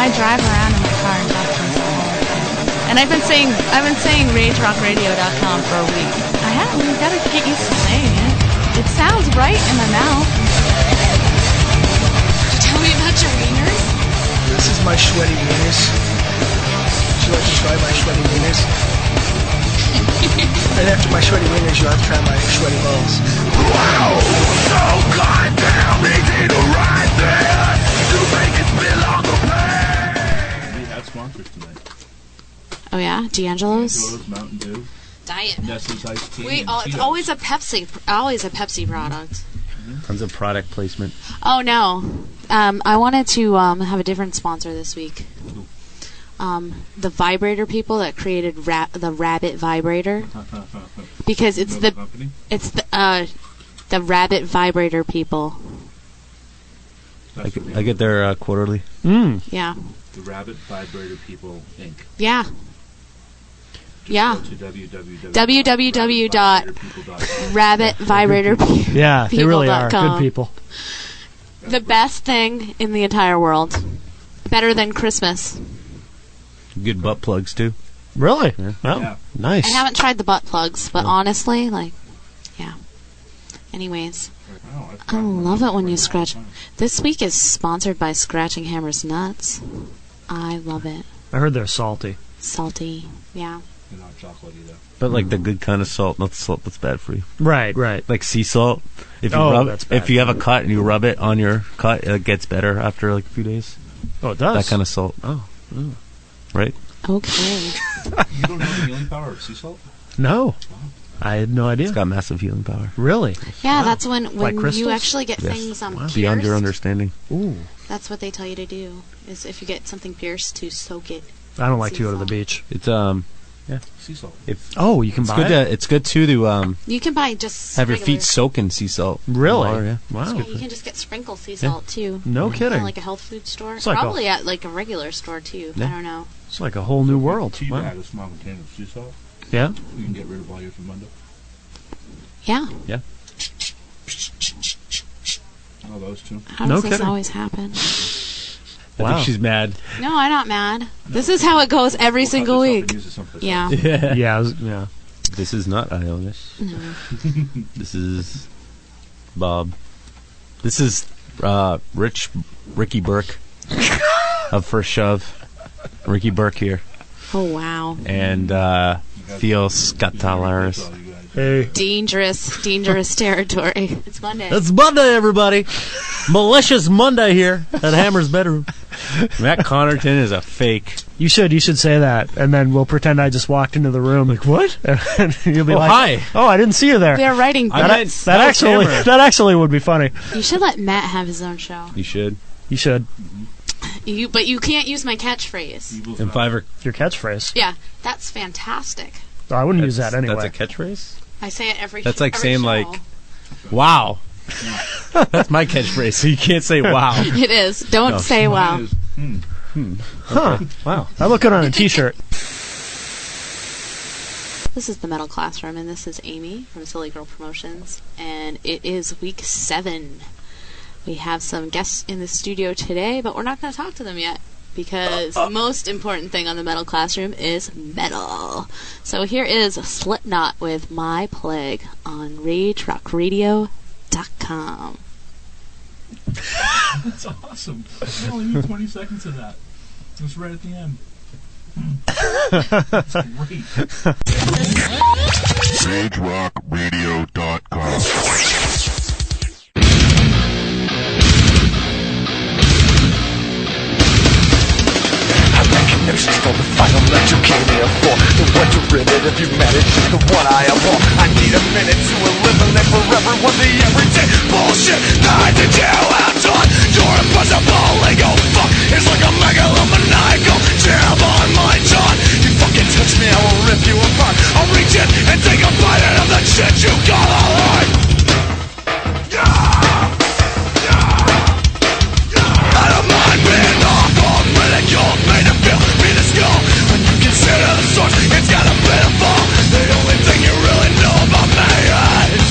I drive around in the car and talk to myself. And I've been saying RageRockRadio.com for a week. I haven't. We've got to get used to saying it. It sounds right in my mouth. Tell me about your wieners. This is my sweaty wieners. Would you like to try my sweaty wieners? And after my sweaty wieners, you'll have to try my sweaty balls. Wow, so goddamn easy to ride this. To make it spill on the plane. We have sponsors tonight. Oh yeah, D'Angelo's. D'Angelo's, Mountain Dew, Diet. Nestle's iced tea. Wait, and it's Cheetos. always a Pepsi product. Tons of product placement. Oh no, I wanted to have a different sponsor this week. The vibrator people that created the Rabbit vibrator, because it's the company? the Rabbit vibrator people. I get their quarterly. Yeah. The Rabbit Vibrator People, Inc. Yeah. Yeah. Go to www.rabbitvibrator. Yeah, they really are people.com. good people. The best thing in the entire world. Better than Christmas. Good butt plugs too. Really? Yeah. Oh, Yeah. nice. I haven't tried the butt plugs, but No. honestly, like, yeah. Anyways, Wow, I love it when you scratch. This week is sponsored by Scratching Hammer's Nuts. I love it. I heard they're salty. Salty. Yeah. They're not chocolatey though. But like the good kind of salt, not the salt that's bad for you. Right, right. Like sea salt. If you That's bad. if you have a cut and you rub it on your cut, it gets better after like a few days. Oh, it does? That kind of salt. Right? Okay. You don't know the healing power of sea salt? No. I had no idea. It's got massive healing power. Really? Yeah, that's when Like you crystals? actually get Yes. things Beyond your pierced. understanding. Ooh. That's what they tell you to do. Is if you get something pierced, to soak it. I don't like to Sea go to the salt. beach. It's Sea salt. Oh, you can it's buy good it? it's good too to You can buy just have your regular- feet soak in sea salt. Really? Water, yeah. Wow. Yeah, you can just get sprinkled sea salt too. No kidding. At like a health food store. It's like Probably at like a regular store too. Yeah. I don't know. It's like a whole new world. Tea Wow. bag, a small container of sea salt. Yeah? You can get rid of all your fermento. Yeah. Oh, those two. How No does this kidding. always happen? I Wow. think she's mad. No, I'm not mad. This is how it goes every We'll cut single this up week. and use it someplace Yeah. else. Yeah. This is not Ionish. No. This is Bob. This is Ricky Burke of First Shove. Ricky Burke here. Oh wow. And Theo Scatalaris. That's all you guys. Hey. Dangerous territory. It's Monday. It's Monday, everybody. Malicious Monday here at Hammer's bedroom. Matt Connerton is a fake. You should say that, and then we'll pretend I just walked into the room. Like, what? And you'll be Oh, like, hi. Oh, I didn't see you there. They're writing I meant- bits. That actually camera. that actually would be funny. You should let Matt have his own show. You should. You should. But you can't use my catchphrase. Evil's And not- Fiverr. Your catchphrase. Yeah, that's fantastic. I wouldn't use that anyway. That's a catchphrase? I say it every. That's like every saying, show. like, wow. That's my catchphrase, so you can't say wow. It is. Don't No. say wow. Mine is, Huh. Wow. I look good on a t-shirt. This is the Metal Classroom, and this is Amy from Silly Girl Promotions, and it is week 7. We have some guests in the studio today, but we're not going to talk to them yet, because the most important thing on the Metal Classroom is metal. So here is Slipknot with My Plague on RageRockRadio.com. That's awesome. I only need 20 seconds of that. It's right at the end. That's great. RageRockRadio.com. Recognitions for the final that you came here for. The one to rid it if you manage is the one I abhor. I need a minute to eliminate forever what the everyday bullshit that did you have done. Your impossible ego fuck is like a megalomaniacal jab on my tongue. You fucking touch me, I will rip you apart. I'll reach in and take a bite out of the shit you call a life. I don't mind being awful, ridiculed, made to feel minuscule. When you consider the source, it's got a pitiful. The only thing you really know about me is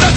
that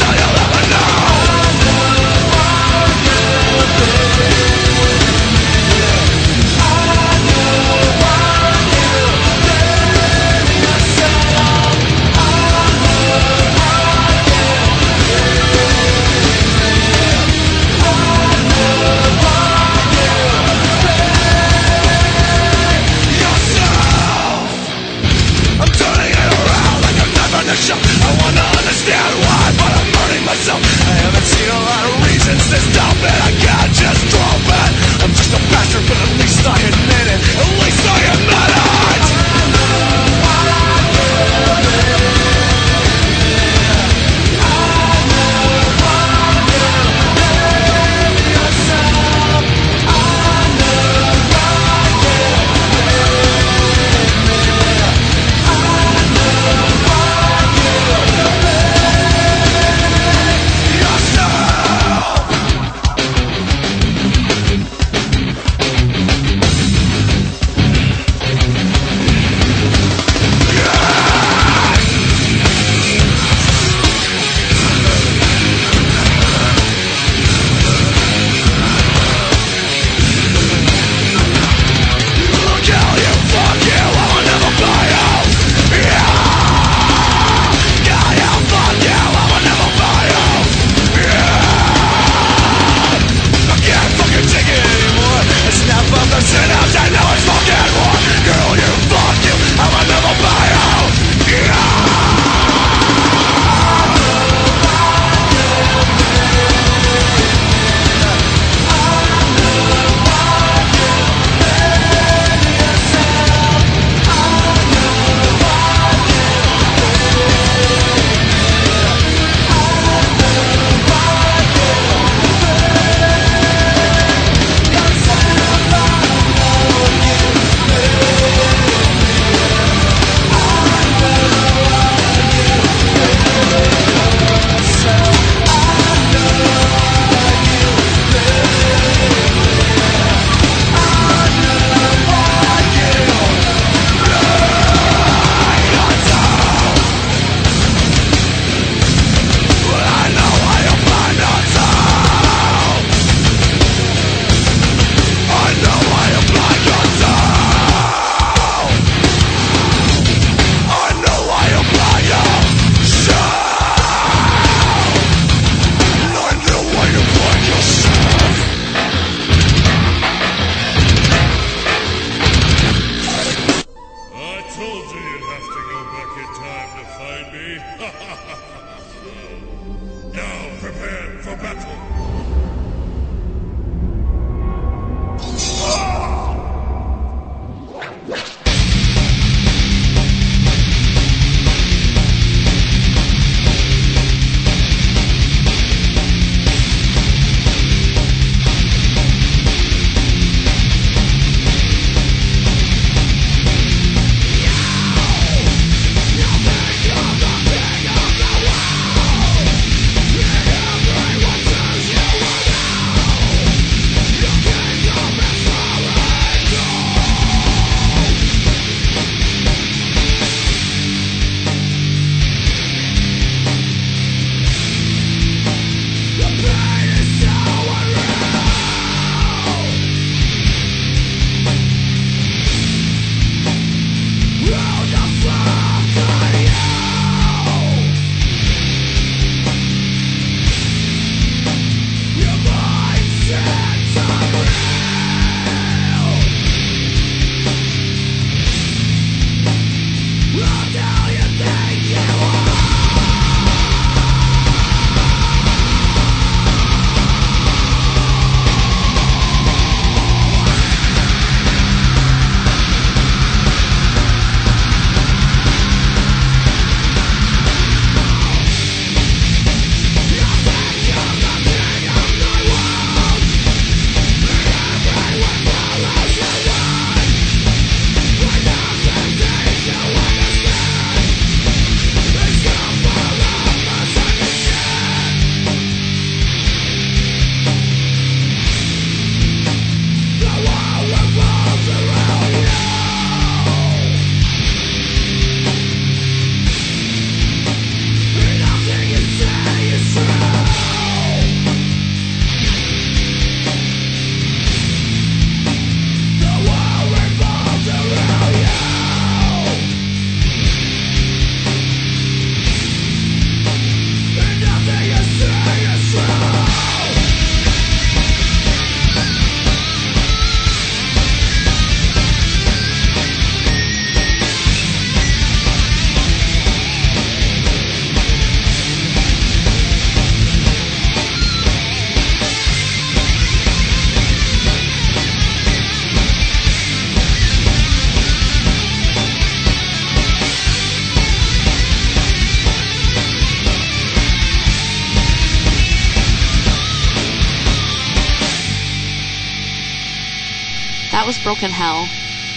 was Broken Hell,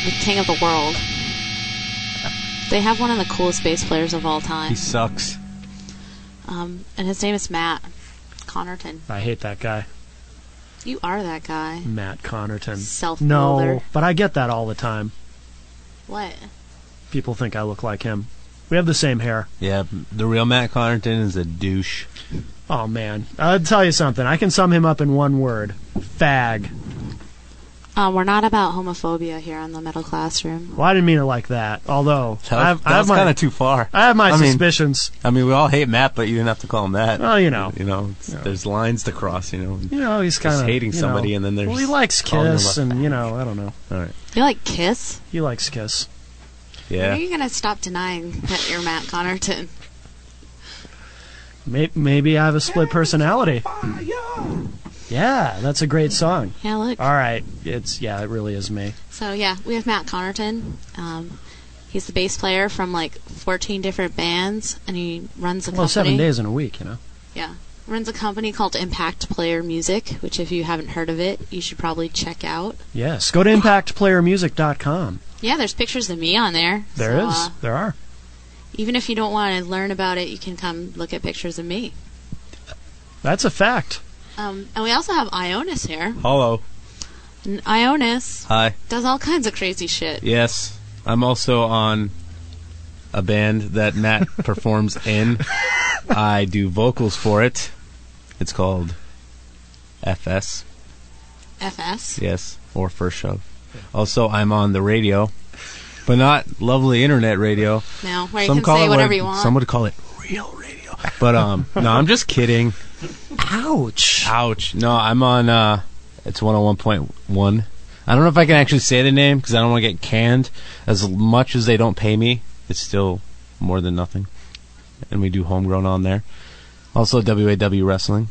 the king of the world. They have one of the coolest bass players of all time. He sucks. And his name is Matt Connerton. I hate that guy, You are that guy. Matt Connerton. Self-builder. No, but I get that all the time. What? People think I look like him. We have the same hair. Yeah, the real Matt Connerton is a douche. Oh, man. I'll tell you something. I can sum him up in one word. Fag. We're not about homophobia here on the Metal Classroom. Well, I didn't mean it like that. Although, That was kind of too far. I have my I mean- suspicions. I mean, we all hate Matt, but you didn't have to call him that. Well, you know. There's lines to cross, You know, he's kind Just of hating somebody, and then there's Well, he likes calling him Kiss, a- and, I don't know. All right. You like Kiss? He likes Kiss. When Yeah. are you going to stop denying that you're Matt Connerton? Maybe I have a split personality. Yeah, that's a great song. Yeah, look. All right. It really is me. So, yeah, we have Matt Connerton. He's the bass player from, 14 different bands, and he runs a company. Well, 7 days in a week, Yeah. Runs a company called Impact Player Music, which if you haven't heard of it, you should probably check out. Yes. Go to impactplayermusic.com. Yeah, there's pictures of me on there. There so, is. There are. Even if you don't want to learn about it, you can come look at pictures of me. That's a fact. And we also have Ionis here. Hello. And Ionis Hi. does all kinds of crazy shit. Yes. I'm also on a band that Matt performs in. I do vocals for it. It's called FS. FS? Yes. Or First Shove. Also, I'm on the radio. But not lovely internet radio. No, where you Some can call say it whatever you want. Some would call it real radio. But no, I'm just kidding. Ouch. Ouch. No, I'm on it's 101.1. I don't know if I can actually say the name because I don't want to get canned. As much as they don't pay me, it's still more than nothing. And we do homegrown on there. Also WAW Wrestling.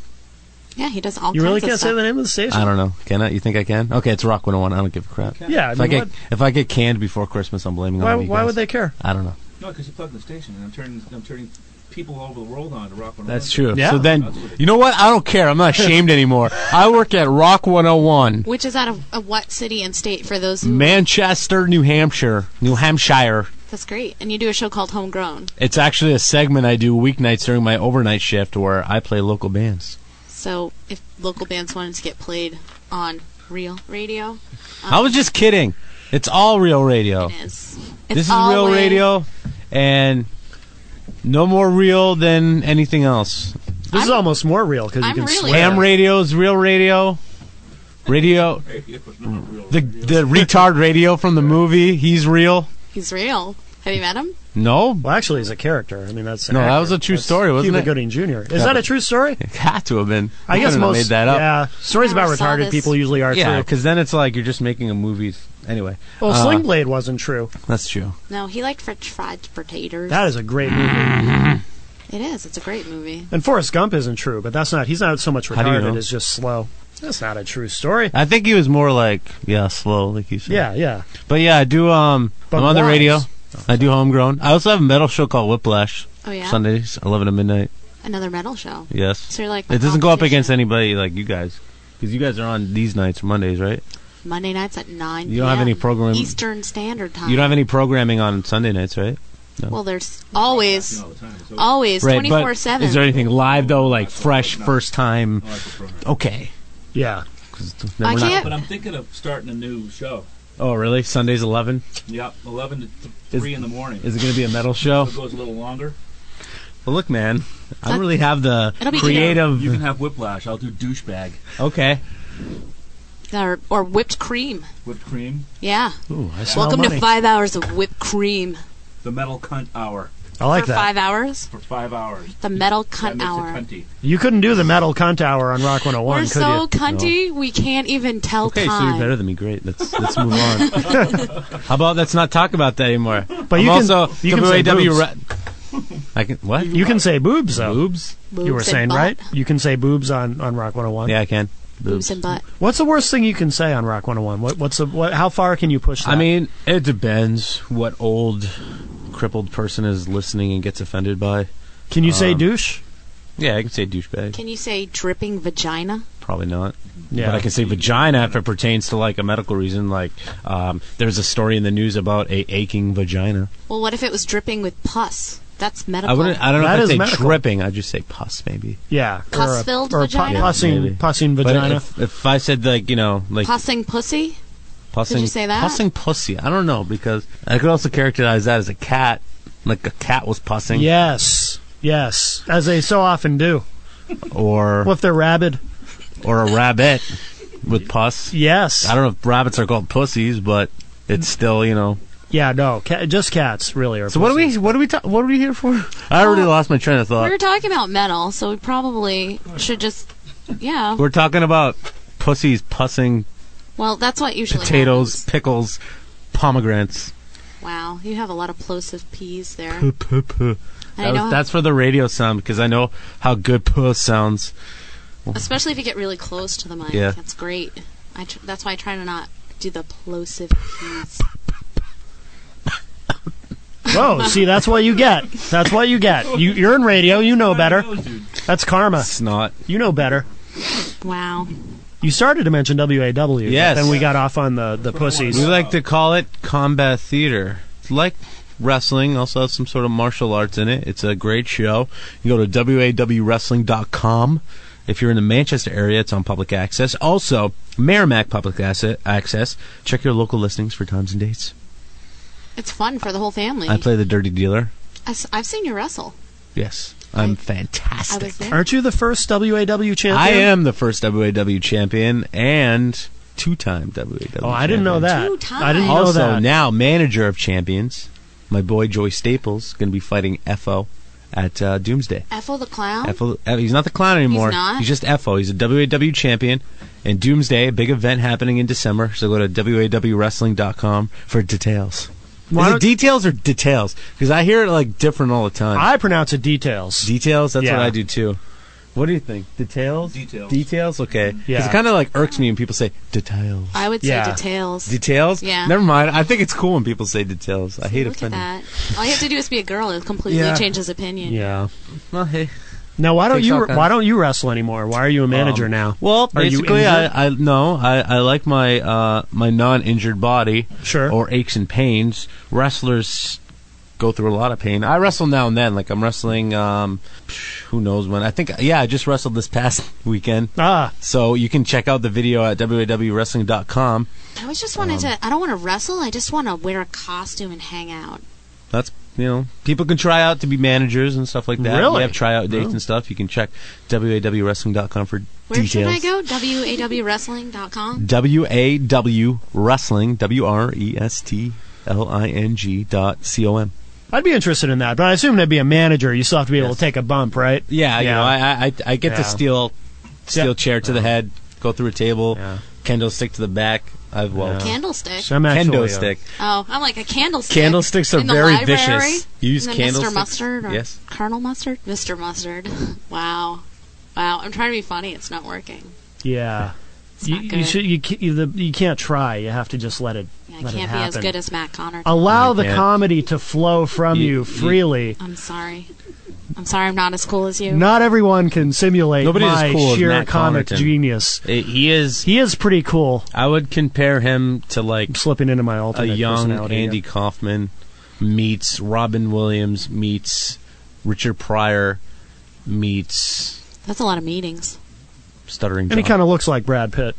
Yeah, he does all You kinds really of can't stuff. say the name of the station? I don't know. Can I? You think I can? Okay, it's Rock 101. I don't give a crap. Yeah, If I get canned before Christmas, I'm blaming why on you why guys. would they care? I don't know. No, because you plug the station, and I'm turning people all over the world on to Rock 101. That's true. Yeah. So then, you know what? I don't care. I'm not ashamed anymore. I work at Rock 101, Which is out of what city and state for those who... Manchester, New Hampshire. That's great. And you do a show called Homegrown. It's actually a segment I do weeknights during my overnight shift where I play local bands. So if local bands wanted to get played on real radio... I was just kidding. It's all real radio. It is. This is real always- radio, and no more real than anything else. This is almost more real because you I'm can really- swear. Ham radio is real radio. Radio, the retard radio from the movie, he's real. He's real. Have you met him? No, Well, actually, he's a character. I mean, that's an No, that actor. was a true That's story, wasn't Cuba it? Gooding Jr. Is that a true story? it had to have been. I You guess couldn't have most made that up. Yeah, stories about never saw retarded this. people usually are Yeah, true. because then it's like you're just making a movie. Anyway, Well, Sling Blade wasn't true. that's true. No, he liked French fried potatoes. That is a great movie. It is. It's a great movie. And Forrest Gump isn't true, but that's not. He's not so much How do you retarded know? as just slow. That's not a true story. I think he was more like slow, like you said. Yeah. But yeah, I do. I'm But on the wise. radio. I do homegrown. I also have a metal show called Whiplash. Oh, yeah? Sundays, 11 to midnight. Another metal show. Yes. So you're like my It doesn't go up competition. against anybody like you guys, because you guys are on these nights, Mondays, right? Monday nights at 9 You don't have any p.m. program- Eastern Standard Time. You don't have any programming on Sunday nights, right? Well, there's always, all the time. It's always, Right, but 24/7. is there anything live though, like fresh, first time? I prefer it. Okay. Yeah. 'Cause I then we're not- can't- But I'm thinking of starting a new show. Oh, really? Sundays 11? Yep, 11 to 3 in the morning. Is it going to be a metal show? It goes a little longer. Well, look, man, I don't really have the It'll be creative. You can have Whiplash. I'll do Douchebag. Okay. or whipped cream. Whipped cream. Yeah. Ooh, I smell Welcome money. to 5 hours of whipped cream. The Metal Cunt Hour. I like For that. 5 hours? For 5 hours. The metal That cunt makes hour. it cunty. You couldn't do the metal cunt hour on Rock 101, We're could so you? cunty, we can't even tell Okay, so time. you're better than me. Great. Let's move on. How about let's not talk about that anymore? But I'm you can- also you can say WAW. boobs. I can what? You can say boobs, though. Boobs? Boobs You were and saying, butt. right? You can say boobs on Rock 101. Yeah, I can. Boobs and butt. What's the worst thing you can say on Rock 101? How far can you push that? I mean, it depends what old crippled person is listening and gets offended by. can you say douche? Yeah, I can say douchebag. Can you say dripping vagina? Probably not. Yeah. But I can say vagina if it pertains to like a medical reason. Like there's a story in the news about a aching vagina. Well, what if it was dripping with pus? That's I medical. don't know That if is I'd say medical. dripping. I'd just say pus maybe. Yeah. Pus-filled or vagina? Maybe. Pussing But vagina. if I said like Pussing pussy? pussing, Did you say that? pussing pussy, I don't know because I could also characterize that as a cat. Like a cat was pussing. Yes. As they so often do. Or Well, if they're rabid. or a rabbit with pus. Yes. I don't know if rabbits are called pussies, but it's still, Yeah, no. Just cats really are. So what are pussies. we here for? I already lost my train of thought. We were talking about metal, so we probably should just, yeah. We're talking about pussies pussing Well, that's what usually potatoes, happens. pickles, pomegranates. Wow, you have a lot of plosive P's there. I know, That's for the radio sound because I know how good puss sounds. especially if you get really close to the mic. Yeah. That's great. That's why I try to not do the plosive P's. Whoa, see, that's what you get. That's what you get. You're in radio. You know better. That's karma. Snot. You know better. Wow. You started to mention WAW. Yes. But then we got off on the pussies. We like to call it combat theater. It's like wrestling, also has some sort of martial arts in it. It's a great show. You go to wawwrestling.com. If you're in the Manchester area, it's on public access. Also, Merrimack public access. Check your local listings for times and dates. It's fun for the whole family. I play the dirty dealer. I've seen you wrestle. Yes. I'm I fantastic. was there. Aren't you the first WAW champion? I am the first WAW champion and two-time WAW Oh, I didn't know that. 2 times. I didn't know Also, that. now manager of champions, my boy Joey Staples, going to be fighting FO at Doomsday. Effo the Clown? FO, he's not the clown anymore. He's not? He's just FO. He's a WAW champion. And Doomsday, a big event happening in December. So go to wawwrestling.com for details. Why Is it don't- details or details? Because I hear it like different all the time. I pronounce it details. Details? That's Yeah. what I do too. What do you think? Details? Details. Details? Okay. Because Yeah. it kind of like irks me when people say details. I would say Yeah. details. Details? Yeah. Never mind. I think it's cool when people say details. I hate Look at offending. that. All you have to do is be a girl and completely Yeah. change his opinion. Yeah. Well, hey. Now, why Takes all kinds. don't you wrestle anymore? Why are you a manager now? Well, Are you basically, injured? I like my my non-injured body Sure. or aches and pains. Wrestlers go through a lot of pain. I wrestle now and then. Like I'm wrestling. Who knows when? I think I just wrestled this past weekend. Ah, So you can check out the video at www.wrestling.com. I always just wanted to, I don't want to wrestle, I just want to wear a costume and hang out. That's people can try out to be managers and stuff like that. Really? We have tryout dates and stuff. You can check wawwrestling.com for Where details. should I go? wawwrestling.com? WAW Wrestling, WRESTLING.com. I'd be interested in that, but I assume to be a manager, you still have to be able to take a bump, right? Yeah, you know, I get Yeah. to steal Yeah. chair to the head, go through a table, Yeah. kendo stick to the back. I've Yeah. Candlestick. So I'm actually, kendo stick. Oh, I'm like a candlestick. Candlesticks are in the very library. vicious. You use And then candlesticks. Mr. Mustard or Yes. Colonel Mustard? Mr. Mustard. Wow. I'm trying to be funny. It's not working. Yeah. It's not good. You can't try. You have to just let it. I let it can't be as happen. good as Matt Connor. Allow You the can't. comedy to flow from you freely. I'm sorry. I'm sorry I'm not as cool as you. Not everyone can simulate Nobody is my cool as sheer Matt comic Connerton. genius. He is. He is pretty cool. I would compare him to like I'm slipping into my a alternate young personality Andy here. Kaufman meets Robin Williams meets Richard Pryor meets That's a lot of meetings. Stuttering And he John. kind of looks like Brad Pitt,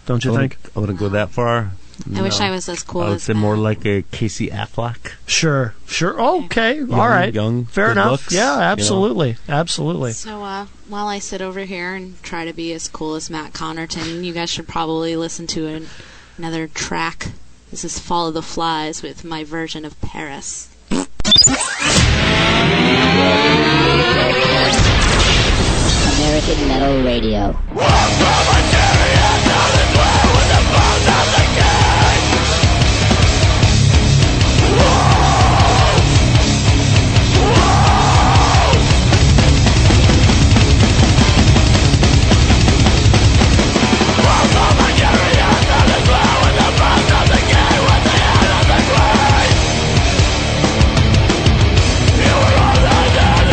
don't you think? I wouldn't go that far. I wish No. I was as cool I would as say Matt. more like a Casey Affleck. Sure. Okay. All right. young, Fair good enough. looks, Yeah, you know. absolutely. Absolutely. So while I sit over here and try to be as cool as Matt Connerton, you guys should probably listen to another track. This is Follow the Flies with my version of Paris. American Metal Radio. No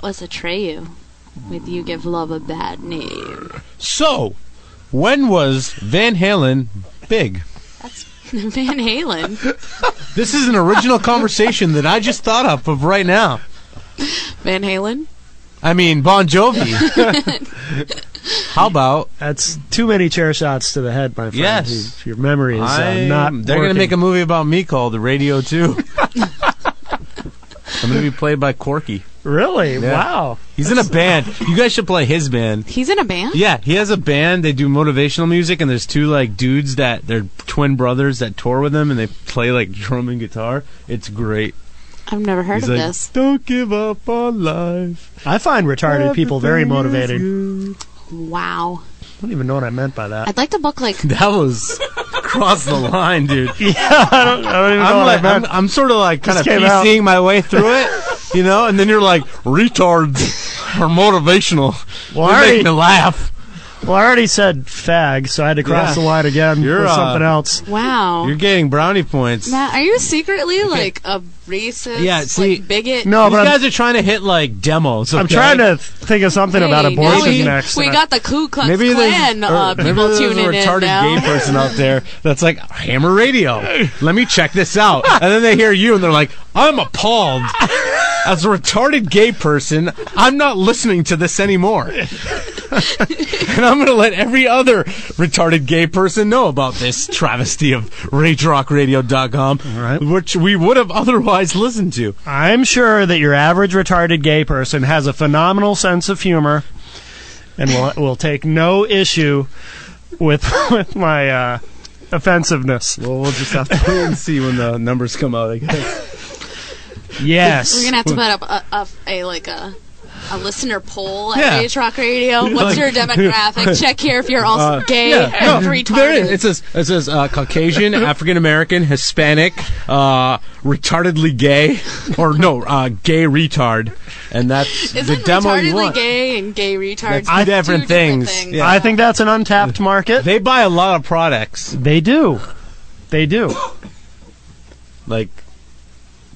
was Atreyu with You Give Love a Bad Name. So, when was Van Halen big? That's Van Halen. This is an original conversation that I just thought of right now. Van Halen? I mean, Bon Jovi. How about... That's too many chair shots to the head, my friend. Yes. Your memory is not They're going to working. make a movie about me called The Radio 2. I'm going to be played by Corky. Really? Yeah. Wow. He's in a band. You guys should play his band. He's in a band? Yeah, he has a band. They do motivational music, and there's two like dudes that they're twin brothers that tour with him, and they play like drum and guitar. It's great. I've never heard He's of like, this. Don't give up on life. I find retarded people very motivated. Wow. I don't even know what I meant by that. I'd like to book like That was across the line, dude. Yeah, I don't even know what I meant. I'm sort of like kind of Just came out. PCing my way through it, you know, and then you're like, retards are motivational. Well, They I make already- me laugh. Well, I already said fag, so I had to cross Yeah. the line again You're, for something else. wow. You're getting brownie points. Matt, are you secretly like a racist, Yeah, see- like, bigot? No, These but guys are trying to hit like demos. I'm okay? trying to think of something about Hey, abortion now next. We got the Ku Klux Maybe Klan there's, maybe people there's tuning a in retarded now. gay person out there that's like, Hammer Radio. Let me check this out. And then they hear you and they're like, I'm appalled. As a retarded gay person, I'm not listening to this anymore. And I'm going to let every other retarded gay person know about this travesty of RageRockRadio.com, right. which we would have otherwise listened to. I'm sure that your average retarded gay person has a phenomenal sense of humor and will take no issue with my offensiveness. Well, we'll just have to wait and see when the numbers come out, I guess. Yes. We're gonna have to put up a listener poll at Yeah. Rage Rock Radio. What's your demographic? Check here if you're also gay Yeah, and no, retarded. there it is. It says Caucasian, African American, Hispanic, retardedly gay, or no, gay retard, and that's Isn't the demo you retardedly want. gay and gay retards That's two different things. Yeah. I think that's an untapped market. They buy a lot of products, They do. They do. like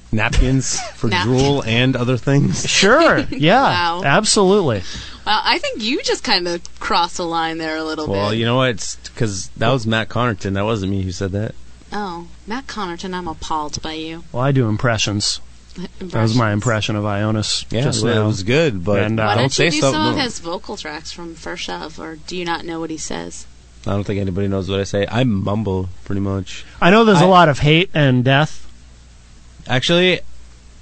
napkins for drool and other things. Sure. Yeah. Wow. Absolutely. Well, I think you just kind of crossed the line there a little Well, bit. you know what? It's because that was Matt Connerton. That wasn't me who said that. Oh, Matt Connerton, I'm appalled by you. Well, I do impressions. That was my impression of Ionis. Yeah, just well, now. it was good, but And, Why don't don't you say do something some of more. his vocal tracks from First Shove, or do you not know what he says? I don't think anybody knows what I say. I mumble pretty much. I know there's a lot of hate and death. Actually,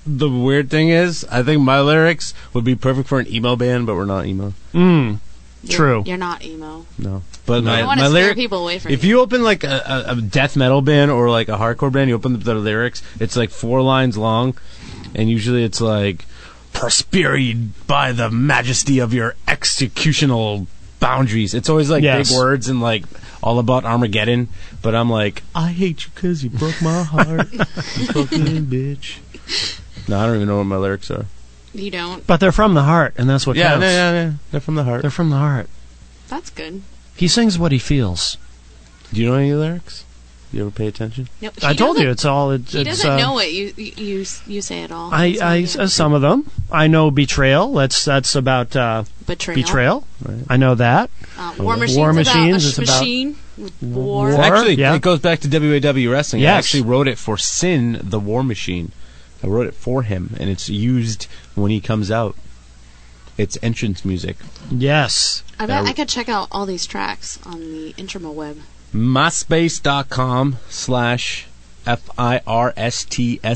the weird thing is, I think my lyrics would be perfect for an emo band, but we're not emo. True. You're not emo. No. But I don't want my to scare lyric, people away from if you. you open like a death metal band or like a hardcore band, you open the lyrics, it's like 4 lines long, and usually it's like, prosperity by the majesty of your executional boundaries. It's always like Yes. big words and like all about Armageddon, but I'm like, I hate you because you broke my heart, you fucking bitch. No, I don't even know what my lyrics are. You don't. But they're from the heart, and that's what Yeah, counts. yeah, they're from the heart. They're from the heart. That's good. He sings what he feels. Do you know any lyrics? You ever pay attention? No, I told you, it's all. He He doesn't know it. You say it all. I some of them. I know betrayal. That's about betrayal. betrayal. I know that. War Machines. War Machines About is a about machine. With war. War. Actually, yeah. it goes back to WAW Wrestling. I Yes. actually wrote it for Sin, the War Machine. I wrote it for him, and it's used when he comes out. It's entrance music. Yes. I bet I could check out all these tracks on the interweb.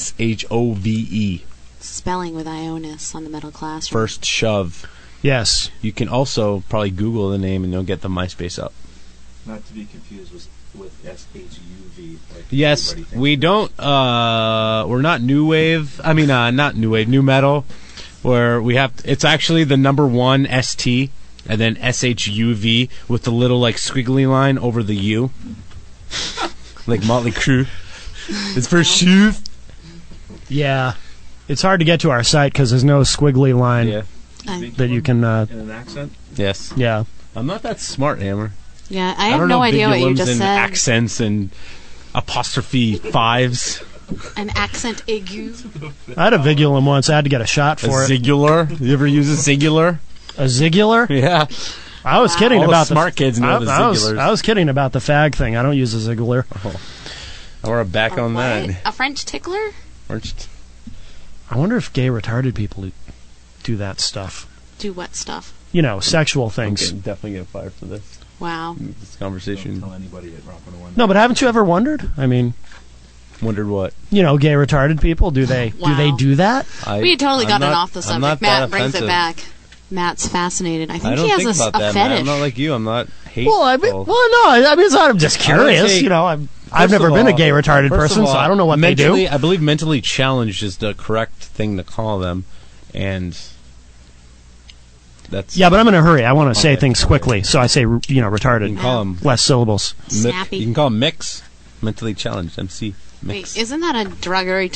MySpace.com/FIRSTSHOVE. Spelling with Ionis on the Metal Classroom. First Shove. Yes. You can also probably Google the name and you'll get the MySpace up. Not to be confused with SHUV. Like Yes, everybody thinks we it is. don't. We're not new wave. I mean, not new wave, new metal. Where we have, it's actually the number 1 ST and then SHUV with the little like squiggly line over the U, like Motley Crue. It's for shoes. Yeah. It's hard to get to our site because there's no squiggly line Yeah. that you can. In an accent? Yes. Yeah. I'm not that smart, Hammer. Yeah, I don't have know no idea what you bigulums just and said. accents and apostrophe 5s. An accent aigu. I had a Vigulum once. I had to get a shot for it. Zigular? You ever use a Zigular? A Zigular? Yeah. I was kidding All the about smart kids know the I was, Zigulars. I was kidding about the fag thing. I don't use a Zigular. I want to back on What? that. A French tickler? I wonder if gay retarded people do that stuff. Do what stuff? You know, sexual I'm things. definitely getting fired for this Wow. conversation. Don't tell anybody at Rock 101. No, but haven't you ever wondered? I mean, Wondered what? you know, gay retarded people, do they Wow. do that? We had totally I'm gotten not- off the I'm not subject. Matt that brings it offensive. back. Matt's fascinated. I think I don't he has think a, about a that, man. fetish. I'm not like you. I'm not hateful. Well, I mean, no, I mean, I'm just curious. say- You know, I've First never of been a all- gay retarded first of person, so all, I don't know what they do. I believe mentally challenged is the correct thing to call them, and that's Yeah, but I'm in a hurry. I want to say Okay. things quickly, so I say, you know, You retarded. can call them Less syllables. Snappy. You can call them mix, mentally challenged, MC mix. Wait, isn't that a derogatory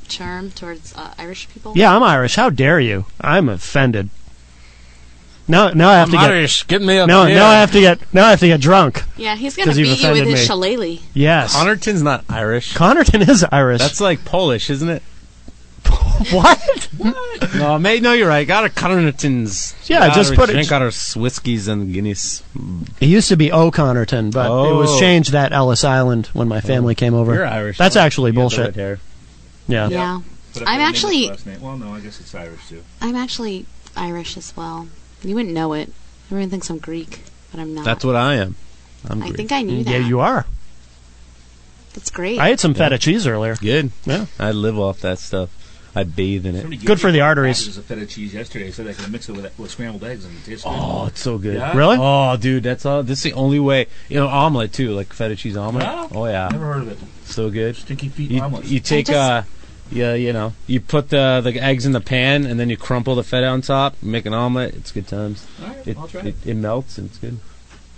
term towards Irish people? Yeah, I'm Irish. How dare you? I'm offended. Now I have to get. Irish. Get me up Now here. I have to get drunk. Yeah, he's gonna 'Cause you've beat you with offended his me. shillelagh. Yes. Connerton's not Irish. Connerton is Irish. That's like Polish, isn't it? what? No, mate. No, you're right. Got our Connertons. Yeah, Got just our put it- drink out our whiskeys and Guinness. It used to be O'Connerton, but it was Oh. changed at Ellis Island when my family came over. You're Irish. That's actually You got the bullshit. red hair. Yeah. Yeah. But if I'm they name actually- his last name- Well, no, I guess it's Irish too. I'm actually Irish as well. You wouldn't know it. Everyone thinks I'm Greek, but I'm not. That's what I am. I'm I Greek. think I knew that. Yeah, you are. That's great. I ate some feta cheese earlier. Good. Yeah. I live off that stuff. I bathe in it. Somebody Good gave for me the arteries. packages of feta cheese yesterday. Said I could mix it with scrambled eggs and it tastes good. Oh, it's so good. Yeah? Really? Oh, dude, that's all. This is the only way. You know, omelet too, like feta cheese omelet. Yeah? Oh yeah, Never heard of it. so good. Stinky feet You, omelets. you take yeah, you know, you put the eggs in the pan and then you crumple the feta on top. You make an omelet. It's good times. All right, It, I'll try it, it. it melts and it's good.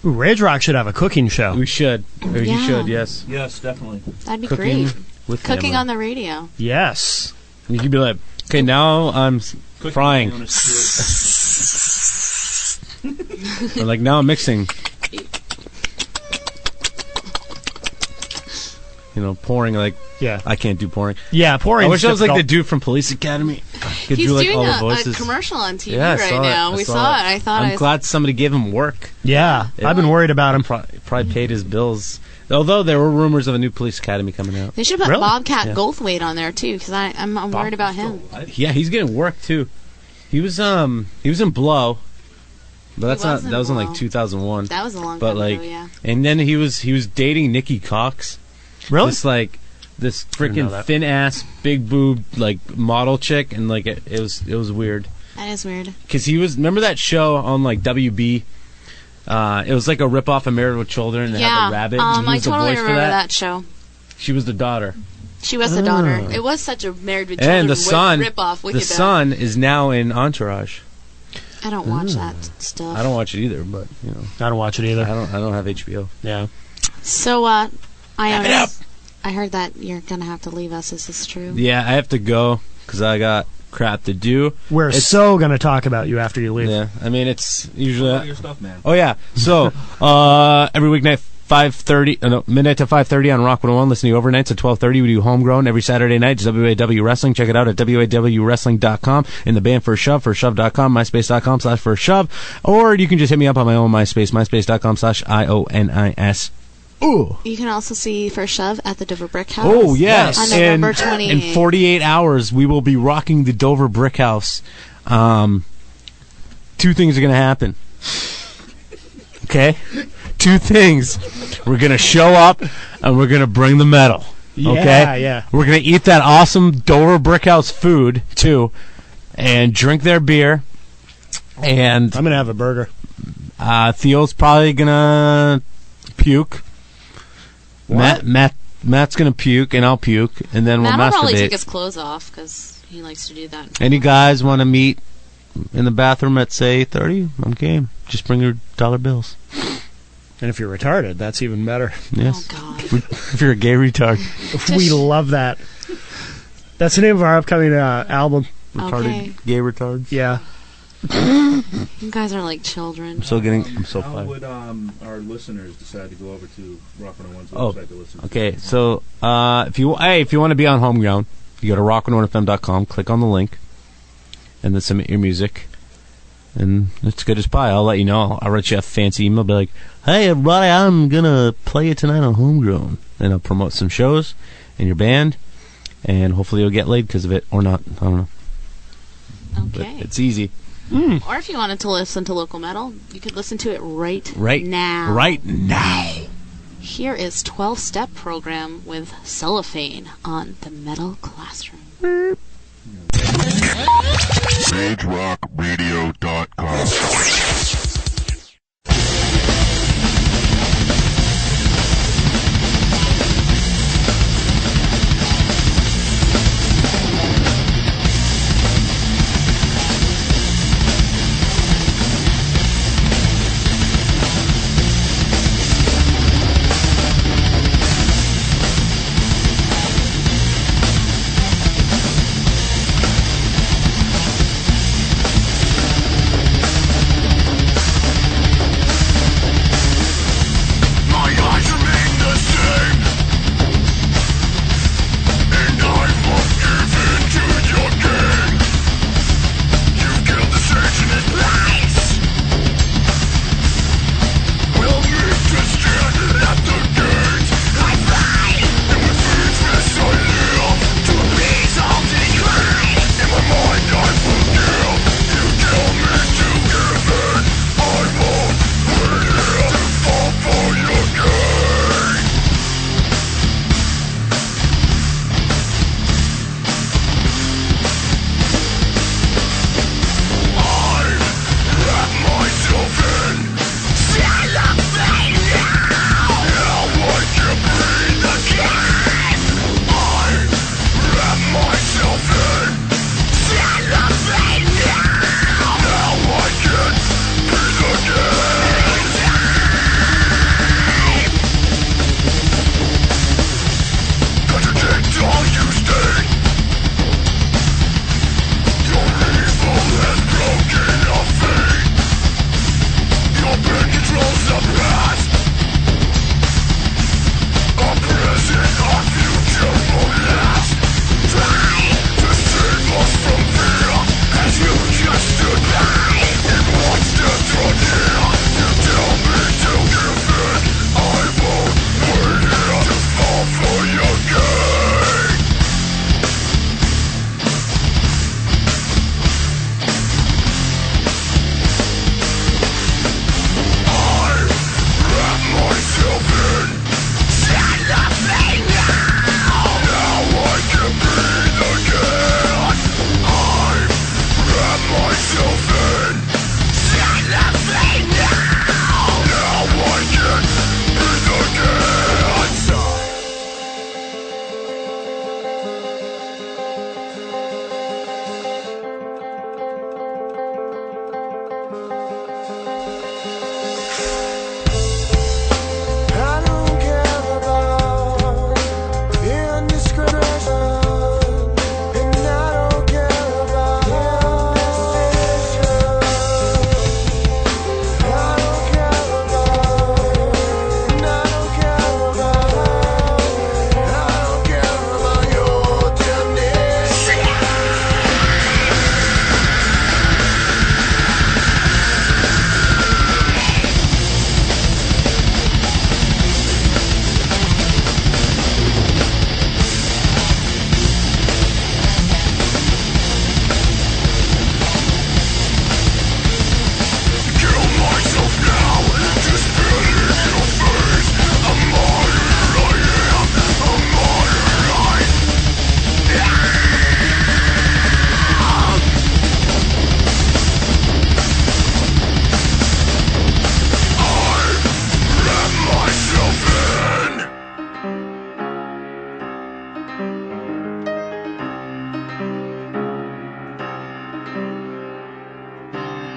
Ooh, Rage Rock should have a cooking show. We should. Or You Yeah. should. Yes. Yes, definitely. That'd be Cooking great. with Cooking family. on the radio. Yes. You could be like, okay, now I'm Cooking frying. on a spit. Or like now I'm mixing. You know, pouring like Yeah. I can't do pouring. Yeah, pouring. I wish I was like the dude from Police Academy. Could He's do like doing all the a voices. commercial on TV Yeah, I right saw it. now. I We saw saw it. it. I thought I'm glad somebody gave him work. Yeah, Yeah. I've been worried about him. Probably paid his bills. Although there were rumors of a new Police Academy coming out. they should put Really? Bobcat Yeah. Goldthwait on there too, because I'm worried about him. Yeah, he's getting work too. He was in Blow, but that's was not. in That was in like Blow. 2001. That was a long But time like, ago. Yeah. and then he was dating Nikki Cox. Really? This didn't know freaking that. thin ass, big boob like model chick, and like it was weird. That is weird. Because he was, remember that show on like WB? It was like a rip off of Married with Children and it Yeah. had the rabbit. and he I was the totally voice for remember that. that show. She was the daughter. She was the daughter. It was such a Married with Children And the son, rip off. the son is now in Entourage. I don't watch that stuff. I don't watch it either, but you know, I don't watch it either. I don't have HBO. Yeah. So, I heard that you're gonna have to leave us. Is this true? Yeah, I have to go because I got crap to do. We're It's- so going to talk about you after you leave. Yeah, I mean it's usually. All your stuff, man. Oh yeah, so every weeknight 5:30, midnight to 5:30 on Rock 101. Listening overnights at 12:30. We do Homegrown every Saturday night. It's WAW Wrestling. Check it out at WAWWrestling.com. In the band for shove.com, myspace.com/shove, or you can just hit me up on my own MySpace, myspace.com/IONIS. Ooh. You can also see First Shove at the Dover Brick House. Oh yes, On November and 28th. in 48 hours we will be rocking the Dover Brick House. Two things are going to happen. Okay, two things. We're going to show up and we're going to bring the metal. Okay, Yeah. We're going to eat that awesome Dover Brick House food too, and drink their beer. And I'm going to have a burger. Theo's probably going to puke. Matt's gonna puke, and I'll puke, and then we'll Matt will probably masturbate. take his clothes off because he likes to do that. Any guys want to meet in the bathroom at say 30? I'm game. Just bring your dollar bills. And if you're retarded, that's even better. Yes. Oh God. If you're a gay retard, We love that. That's the name of our upcoming album. retarded Okay. gay retards. Yeah. You guys are like children. I'm so How fired. would our listeners decide to go over to Rock 101's Oh, website to listen to okay. it? So if you want to be on home ground, you go to rock101fm.com, click on the link, and then submit your music. And it's good as pie. I'll let you know. I'll write you a fancy email, be like, "Hey everybody, I'm gonna play it tonight on Homegrown," and I'll promote some shows and your band, and hopefully you'll get laid because of it or not. I don't know. But Okay. it's easy. Or if you wanted to listen to local metal, you could listen to it right now. Right now. Here is 12-Step Program with Cellophane on the Metal Classroom. RageRockRadio.com.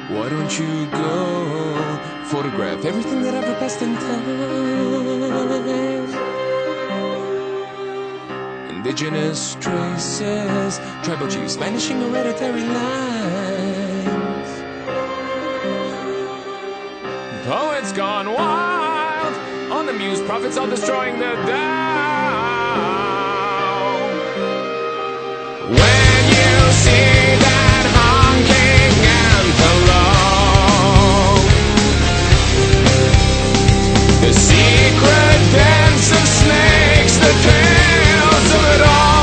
Why don't you go photograph everything that ever passed in time? Indigenous traces, tribal chiefs, vanishing hereditary lines. gone wild. On the muse, prophets are destroying the Tao. When you see that honking antelope, the secret dance of snakes, the tales of it all.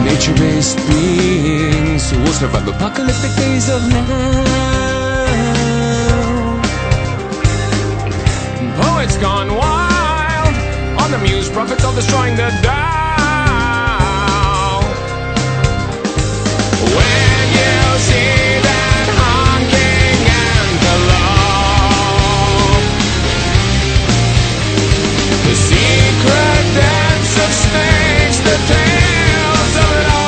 Nature-based beings who will survive apocalyptic days of now. Poets gone wild. On the muse, prophets all destroying the Tao. When you see that honking antelope, the secret dance of snakes, the tales of it all.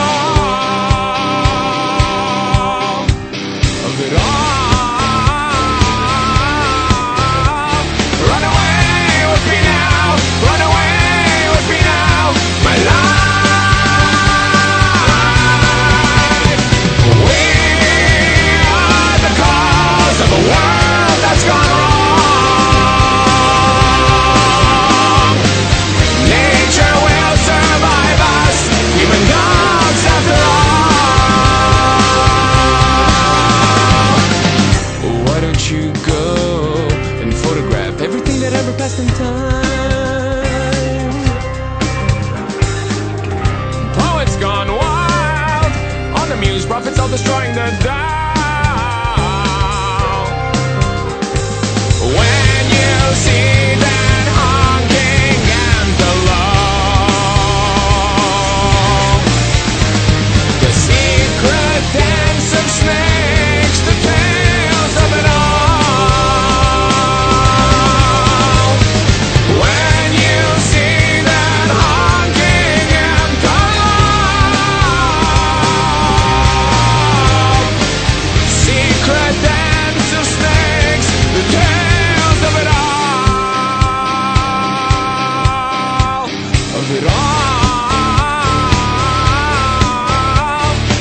Of it all. Run away with me now. Run away with me now. My life. We are the cause of a world that's gone wrong. Nature will survive us, even dogs after all. Why don't you go and photograph everything that ever passed in time? Poets gone wild. On the muse, prophets all destroying the Tao. When you see that honking antelope, the secret dance of snakes, the tales of it all. When you see that honking antelope, secret dance of snakes, the tales of it all. Of it all.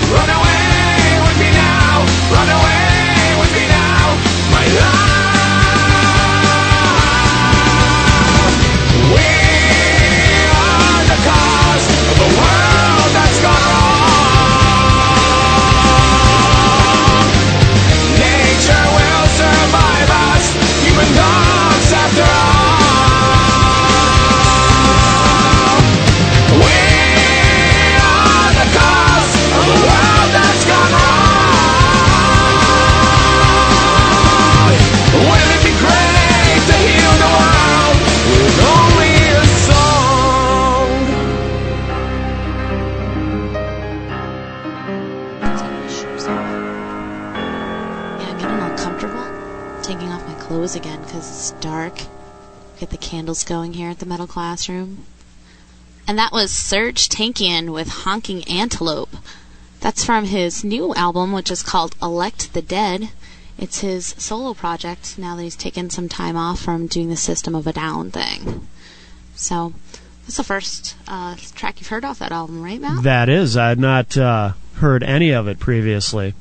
Run away with me now. Run away with me now. My life. We are the cause of a world that's gone wrong. Nature will survive us, human dogs after all. We are the cause of a world that's gone wrong. Wouldn't it be great to heal the world with only a song? Yeah, I'm getting all comfortable. Taking off my clothes again because it's dark. Get the candles going here at the metal classroom. And that was Serge Tankian with Honking Antelope. That's from his new album, which is called Elect the Dead. It's his solo project now that he's taken some time off from doing the System of a Down thing. So, that's the first track you've heard off that album, right, Mal? That is. I had not heard any of it previously.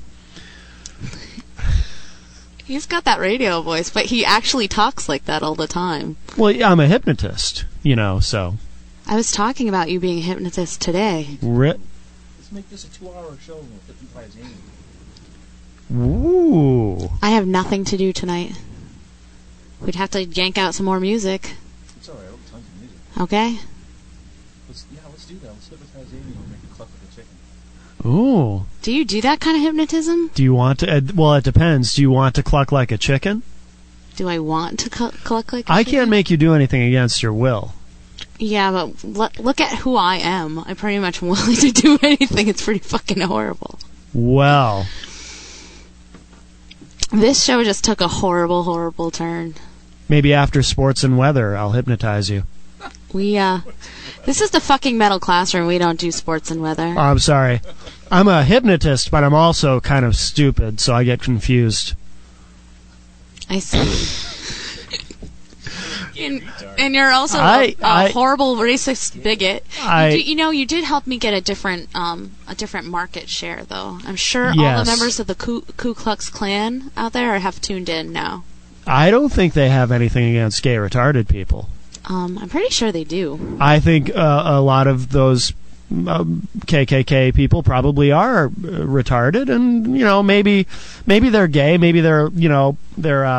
He's got that radio voice, but he actually talks like that all the time. Well, yeah, I'm a hypnotist, so. I was talking about you being a hypnotist today. Let's make this a 2-hour show with Hypnotize Amy. Ooh. I have nothing to do tonight. We'd have to yank out some more music. It's alright, I'll have tons of music. Okay? Let's do that. Let's Hypnotize Amy and make a cluck with a chicken. Ooh. Do you do that kind of hypnotism? Do you want to... well, it depends. Do you want to cluck like a chicken? Do I want to cluck like a I chicken? can't make you do anything against your will. Yeah, but look at who I am. I'm pretty much willing to do anything. It's pretty fucking horrible. Well... This show just took a horrible, horrible turn. Maybe after sports and weather, I'll hypnotize you. This is the fucking metal classroom. We don't do sports and weather. Oh, I'm sorry. I'm a hypnotist, but I'm also kind of stupid, so I get confused. I see. And you're also a horrible racist bigot. You did help me get a different market share, though. I'm sure all the members of the Ku Klux Klan out there have tuned in now. I don't think they have anything against gay retarded people. I'm pretty sure they do. I think a lot of those KKK people probably are retarded, and maybe they're gay, maybe they're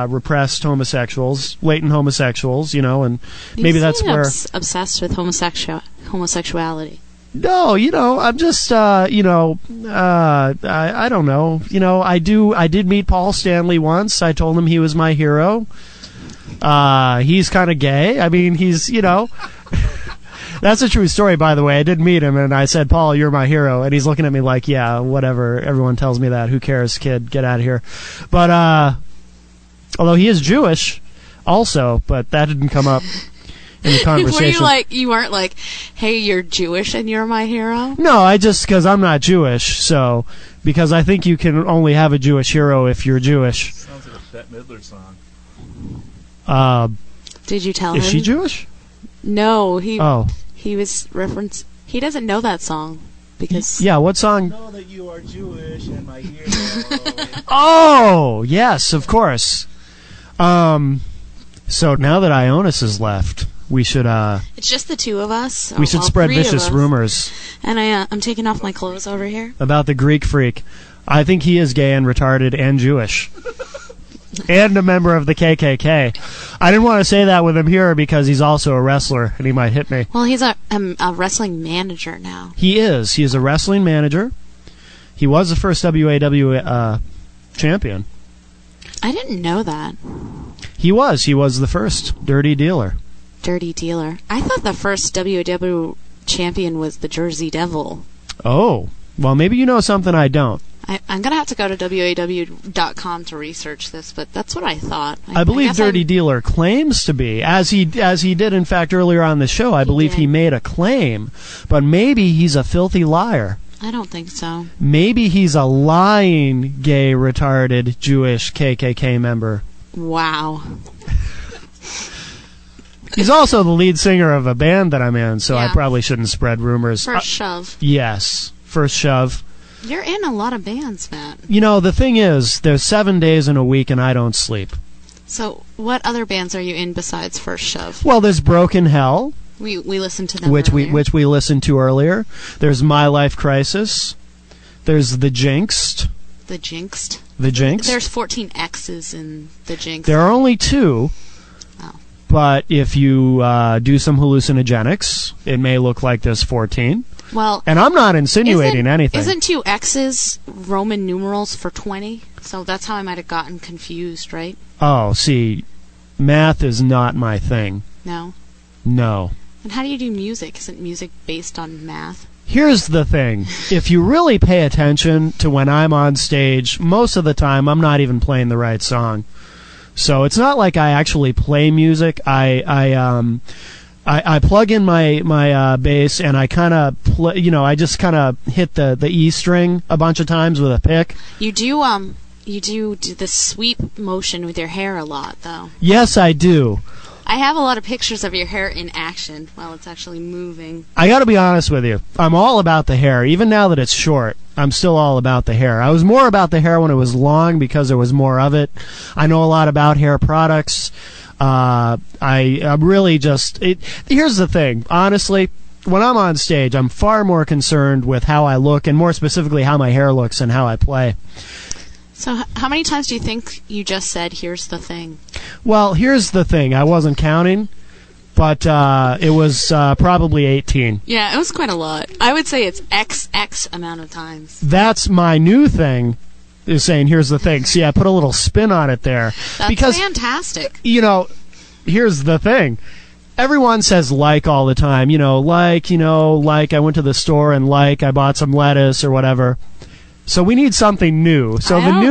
repressed homosexuals, latent homosexuals, and maybe that's where obsessed with homosexuality. No, I'm just I don't know. I did meet Paul Stanley once. I told him he was my hero. He's kind of gay. I mean, he's that's a true story, by the way. I did meet him, and I said, Paul, you're my hero. And he's looking at me like, yeah, whatever. Everyone tells me that. Who cares, kid? Get out of here. But, although he is Jewish also, but that didn't come up in the conversation. You weren't like, hey, you're Jewish and you're my hero? No, because I'm not Jewish, so, because I think you can only have a Jewish hero if you're Jewish. Sounds like a Bette Midler song. Did you tell him? Is she Jewish? No, he was referenced. He doesn't know that song because. Yeah, what song? I know that you are Jewish and my hero. Oh, yes, of course. So now that Ionis has left, we should. It's just the two of us. We should spread vicious rumors. And I'm taking off my clothes over here. About the Greek freak. I think he is gay and retarded and Jewish. And a member of the KKK. I didn't want to say that with him here because he's also a wrestler and he might hit me. Well, he's a wrestling manager now. He is. He is a wrestling manager. He was the first WAW champion. I didn't know that. He was. He was the first Dirty Dealer. Dirty Dealer. I thought the first WAW champion was the Jersey Devil. Oh. Well, maybe you know something I don't. I'm going to have to go to WAW.com to research this, but that's what I thought. I believe Dirty Dealer claims to be, as he did, in fact, earlier on the show. I believe he made a claim, but maybe he's a filthy liar. I don't think so. Maybe he's a lying, gay, retarded, Jewish KKK member. Wow. He's also the lead singer of a band that I'm in, so I probably shouldn't spread rumors. First Shove. Yes, First Shove. You're in a lot of bands, Matt. The thing is, there's 7 days in a week and I don't sleep. So, what other bands are you in besides First Shove? Well, there's Broken Hell. We listened to them which earlier. which we listened to earlier. There's My Life Crisis. There's The Jinxed. The Jinxed? The Jinxed. There's 14 X's in The Jinxed. There are only 2. Oh. But if you do some hallucinogenics, it may look like there's 14. Well, and I'm not insinuating anything. Isn't 2 X's Roman numerals for 20? So that's how I might have gotten confused, right? Oh, see, math is not my thing. No? No. And how do you do music? Isn't music based on math? Here's the thing. If you really pay attention to when I'm on stage, most of the time I'm not even playing the right song. So it's not like I actually play music. I plug in my bass and I kind of I just kind of hit the E string a bunch of times with a pick. You do the sweep motion with your hair a lot, though. Yes, I do. I have a lot of pictures of your hair in action while it's actually moving. I got to be honest with you. I'm all about the hair. Even now that it's short, I'm still all about the hair. I was more about the hair when it was long because there was more of it. I know a lot about hair products. I'm really just... Here's the thing. Honestly, when I'm on stage, I'm far more concerned with how I look and more specifically how my hair looks and how I play. So how many times do you think you just said, here's the thing? Well, here's the thing. I wasn't counting, but it was probably 18. Yeah, it was quite a lot. I would say it's XX amount of times. That's my new thing, is saying, here's the thing. See, I put a little spin on it there. That's fantastic. Here's the thing. Everyone says like all the time. Like I went to the store and I bought some lettuce or whatever. So we need something new. So the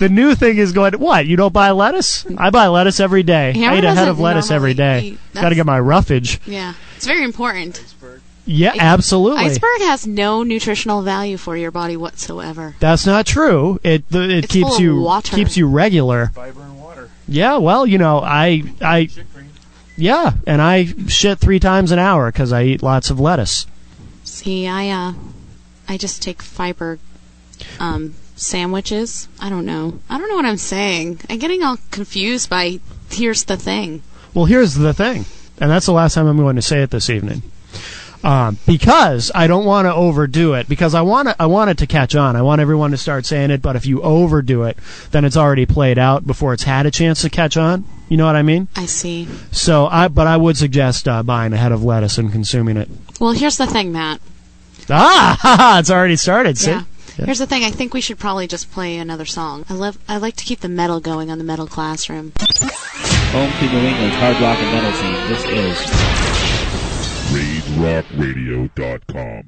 new thing is going, what? You don't buy lettuce? I buy lettuce every day. I eat a head of lettuce every day. Got to get my roughage. Yeah. It's very important. Yeah, absolutely. Iceberg has no nutritional value for your body whatsoever. That's not true. It keeps you regular. Fiber and water. Yeah, well, I Yeah, and I shit 3 times an hour because I eat lots of lettuce. See, I just take fiber sandwiches. I don't know what I'm saying. I'm getting all confused by here's the thing. Well, here's the thing, and that's the last time I'm going to say it this evening. Because I don't want to overdo it, because I want it to catch on. I want everyone to start saying it, but if you overdo it, then it's already played out before it's had a chance to catch on. You know what I mean? I see. So, but I would suggest buying a head of lettuce and consuming it. Well, here's the thing, Matt. It's already started, see? Yeah. Here's the thing. I think we should probably just play another song. I like to keep the metal going on the Metal Classroom. Home to New England's hard rock and metal scene. This is RaidRockRadio.com.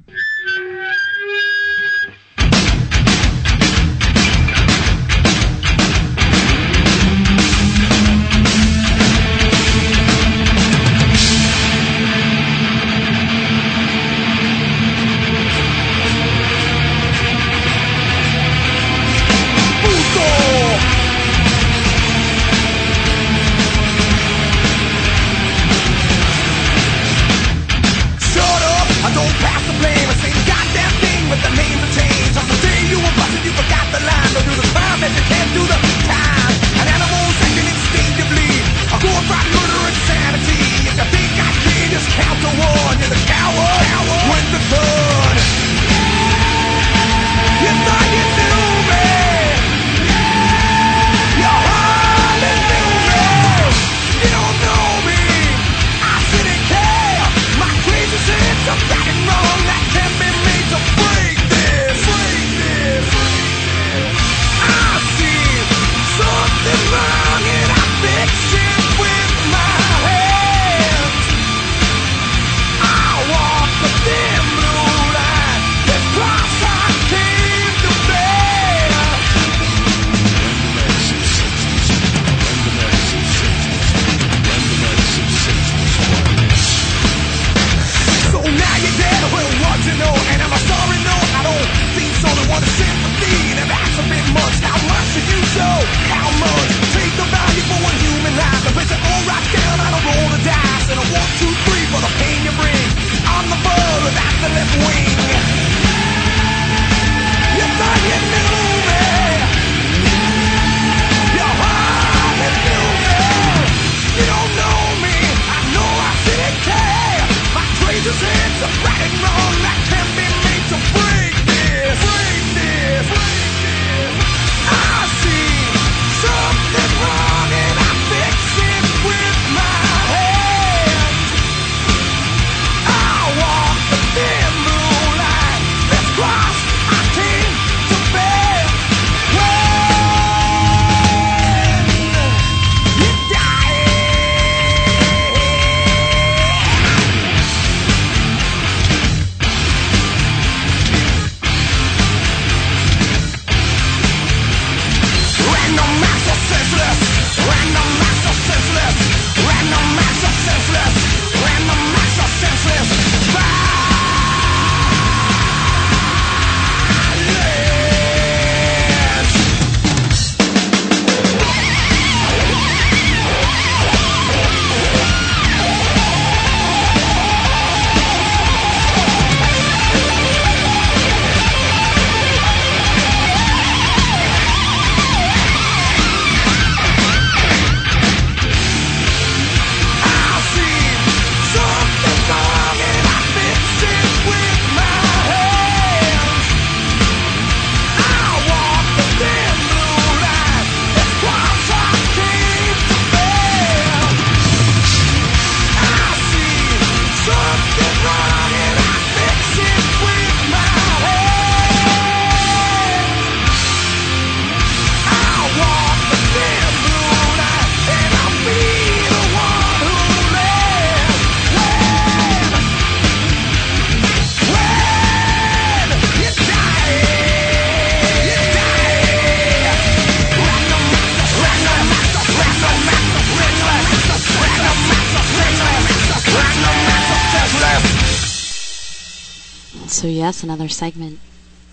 So yes, another segment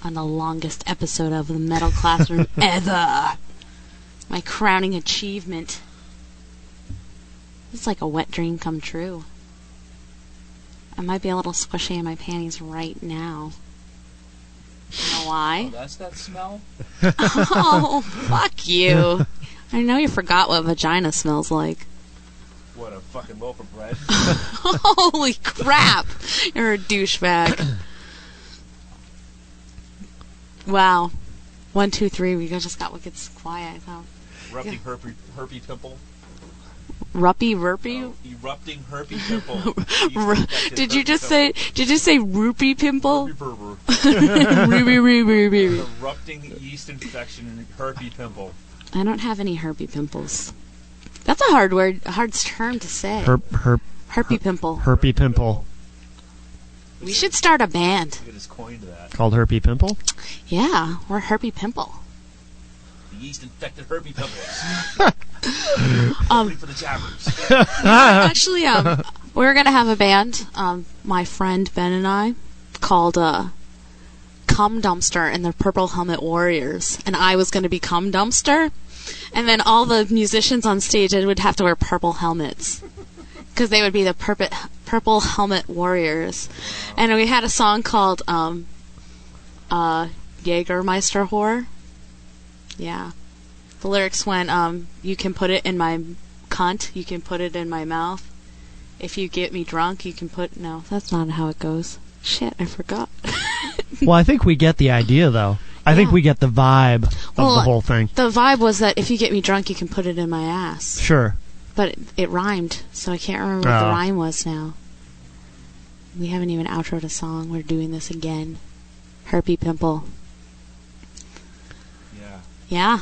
on the longest episode of the Metal Classroom ever. My crowning achievement. It's like a wet dream come true. I might be a little squishy in my panties right now. You know why? Oh, that's that smell? Oh, fuck you. I know you forgot what vagina smells like. What, a fucking loaf of bread? Holy crap! You're a douchebag. Wow. 1, 2, 3. We just got wicked quiet. I thought. Erupting herpy pimple. Ruppy Verpy? Oh, erupting herpy pimple. Did you just say? Did you say rupee pimple? Erupting yeast infection and herpy pimple. I don't have any herpy pimples. That's a hard word, a hard term to say. Herpy pimple. Herpy pimple. We should start a band. It is coined that. Called Herpy Pimple? Yeah, we're Herpy Pimple. The yeast-infected herpy pimples. For the jabbers. Actually, we're gonna have a band. My friend Ben and I, called Cum Dumpster and the Purple Helmet Warriors, and I was gonna be Cum Dumpster, and then all the musicians on stage would have to wear purple helmets because they would be the Purple Helmet Warriors, and we had a song called Jägermeister Whore. Yeah. The lyrics went, you can put it in my cunt, you can put it in my mouth. If you get me drunk, you can put... No, that's not how it goes. Shit, I forgot. Well, I think we get the idea, though. I think we get the vibe of the whole thing. The vibe was that if you get me drunk, you can put it in my ass. Sure. But it rhymed, so I can't remember what the rhyme was now. We haven't even outroed a song. We're doing this again. Herpy Pimple. Yeah.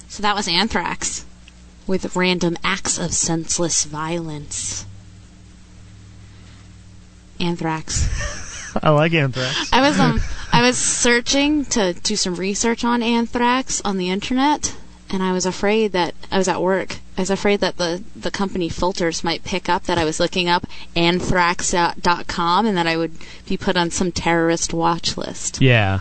So that was Anthrax with random acts of senseless violence. Anthrax. I like Anthrax. I was searching to do some research on Anthrax on the internet, and I was afraid that I was at work. I was afraid that the company filters might pick up that I was looking up anthrax.com and that I would be put on some terrorist watch list. Yeah.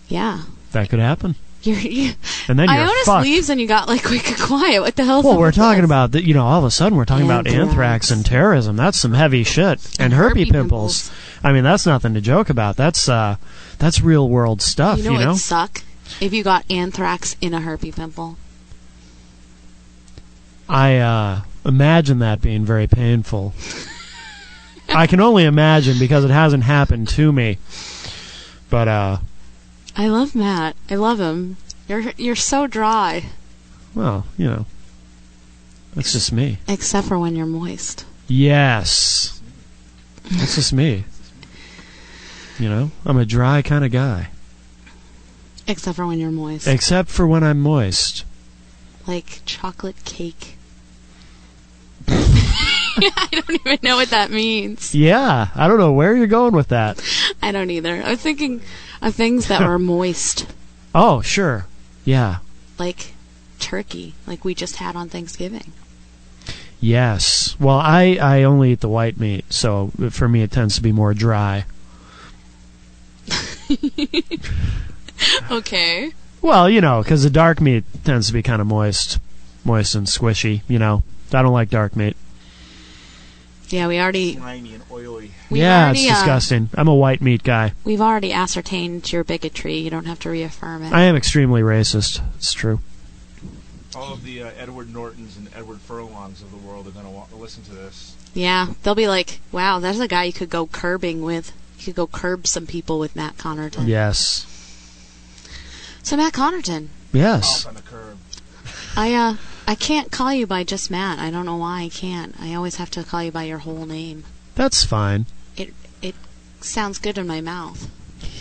Yeah. That could happen. And then you're Ionis fucked. leaves and you got like wicked quiet. What the hell? Well, we're talking about that. All of a sudden we're talking about anthrax and terrorism. That's some heavy shit. And herpy pimples. I mean, that's nothing to joke about. That's real world stuff. You know what would suck if you got anthrax in a herpy pimple. I imagine that being very painful. I can only imagine because it hasn't happened to me. But I love Matt. I love him. You're so dry. Well, that's just me. Except for when you're moist. Yes. That's just me. I'm a dry kind of guy. Except for when you're moist. Except for when I'm moist. Like chocolate cake. I don't even know what that means. Yeah, I don't know where you're going with that. I don't either. I was thinking of things that were moist. Oh, sure. Yeah. Like turkey, like we just had on Thanksgiving. Yes. Well, I only eat the white meat, so for me it tends to be more dry. Okay. Well, because the dark meat tends to be kind of moist and squishy, I don't like dark meat. Yeah, we already... Slimy and oily. It's disgusting. I'm a white meat guy. We've already ascertained your bigotry. You don't have to reaffirm it. I am extremely racist. It's true. All of the Edward Nortons and Edward Furlongs of the world are going to listen to this. Yeah, they'll be like, wow, there's a guy you could go curbing with. You could go curb some people with Matt Connerton. Yes. So Matt Connerton. Yes. On the curb. I can't call you by just Matt. I don't know why I can't. I always have to call you by your whole name. That's fine. It sounds good in my mouth.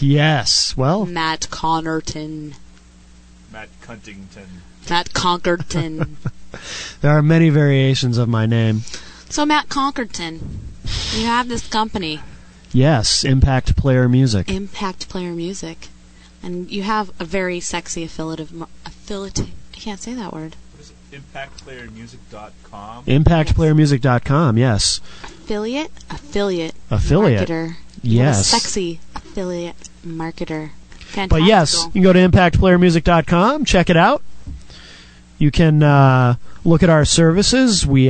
Yes. Well. Matt Connerton. Matt Cuntington. Matt Conkerton. There are many variations of my name. So Matt Conkerton, you have this company. Yes, Impact Player Music. Impact Player Music. And you have a very sexy affiliate. I can't say that word. What is it? ImpactPlayerMusic.com? ImpactPlayerMusic.com, yes. Affiliate. Marketer. Yes. Sexy affiliate marketer. Fantastic. But yes, you can go to ImpactPlayerMusic.com, check it out. You can look at our services. We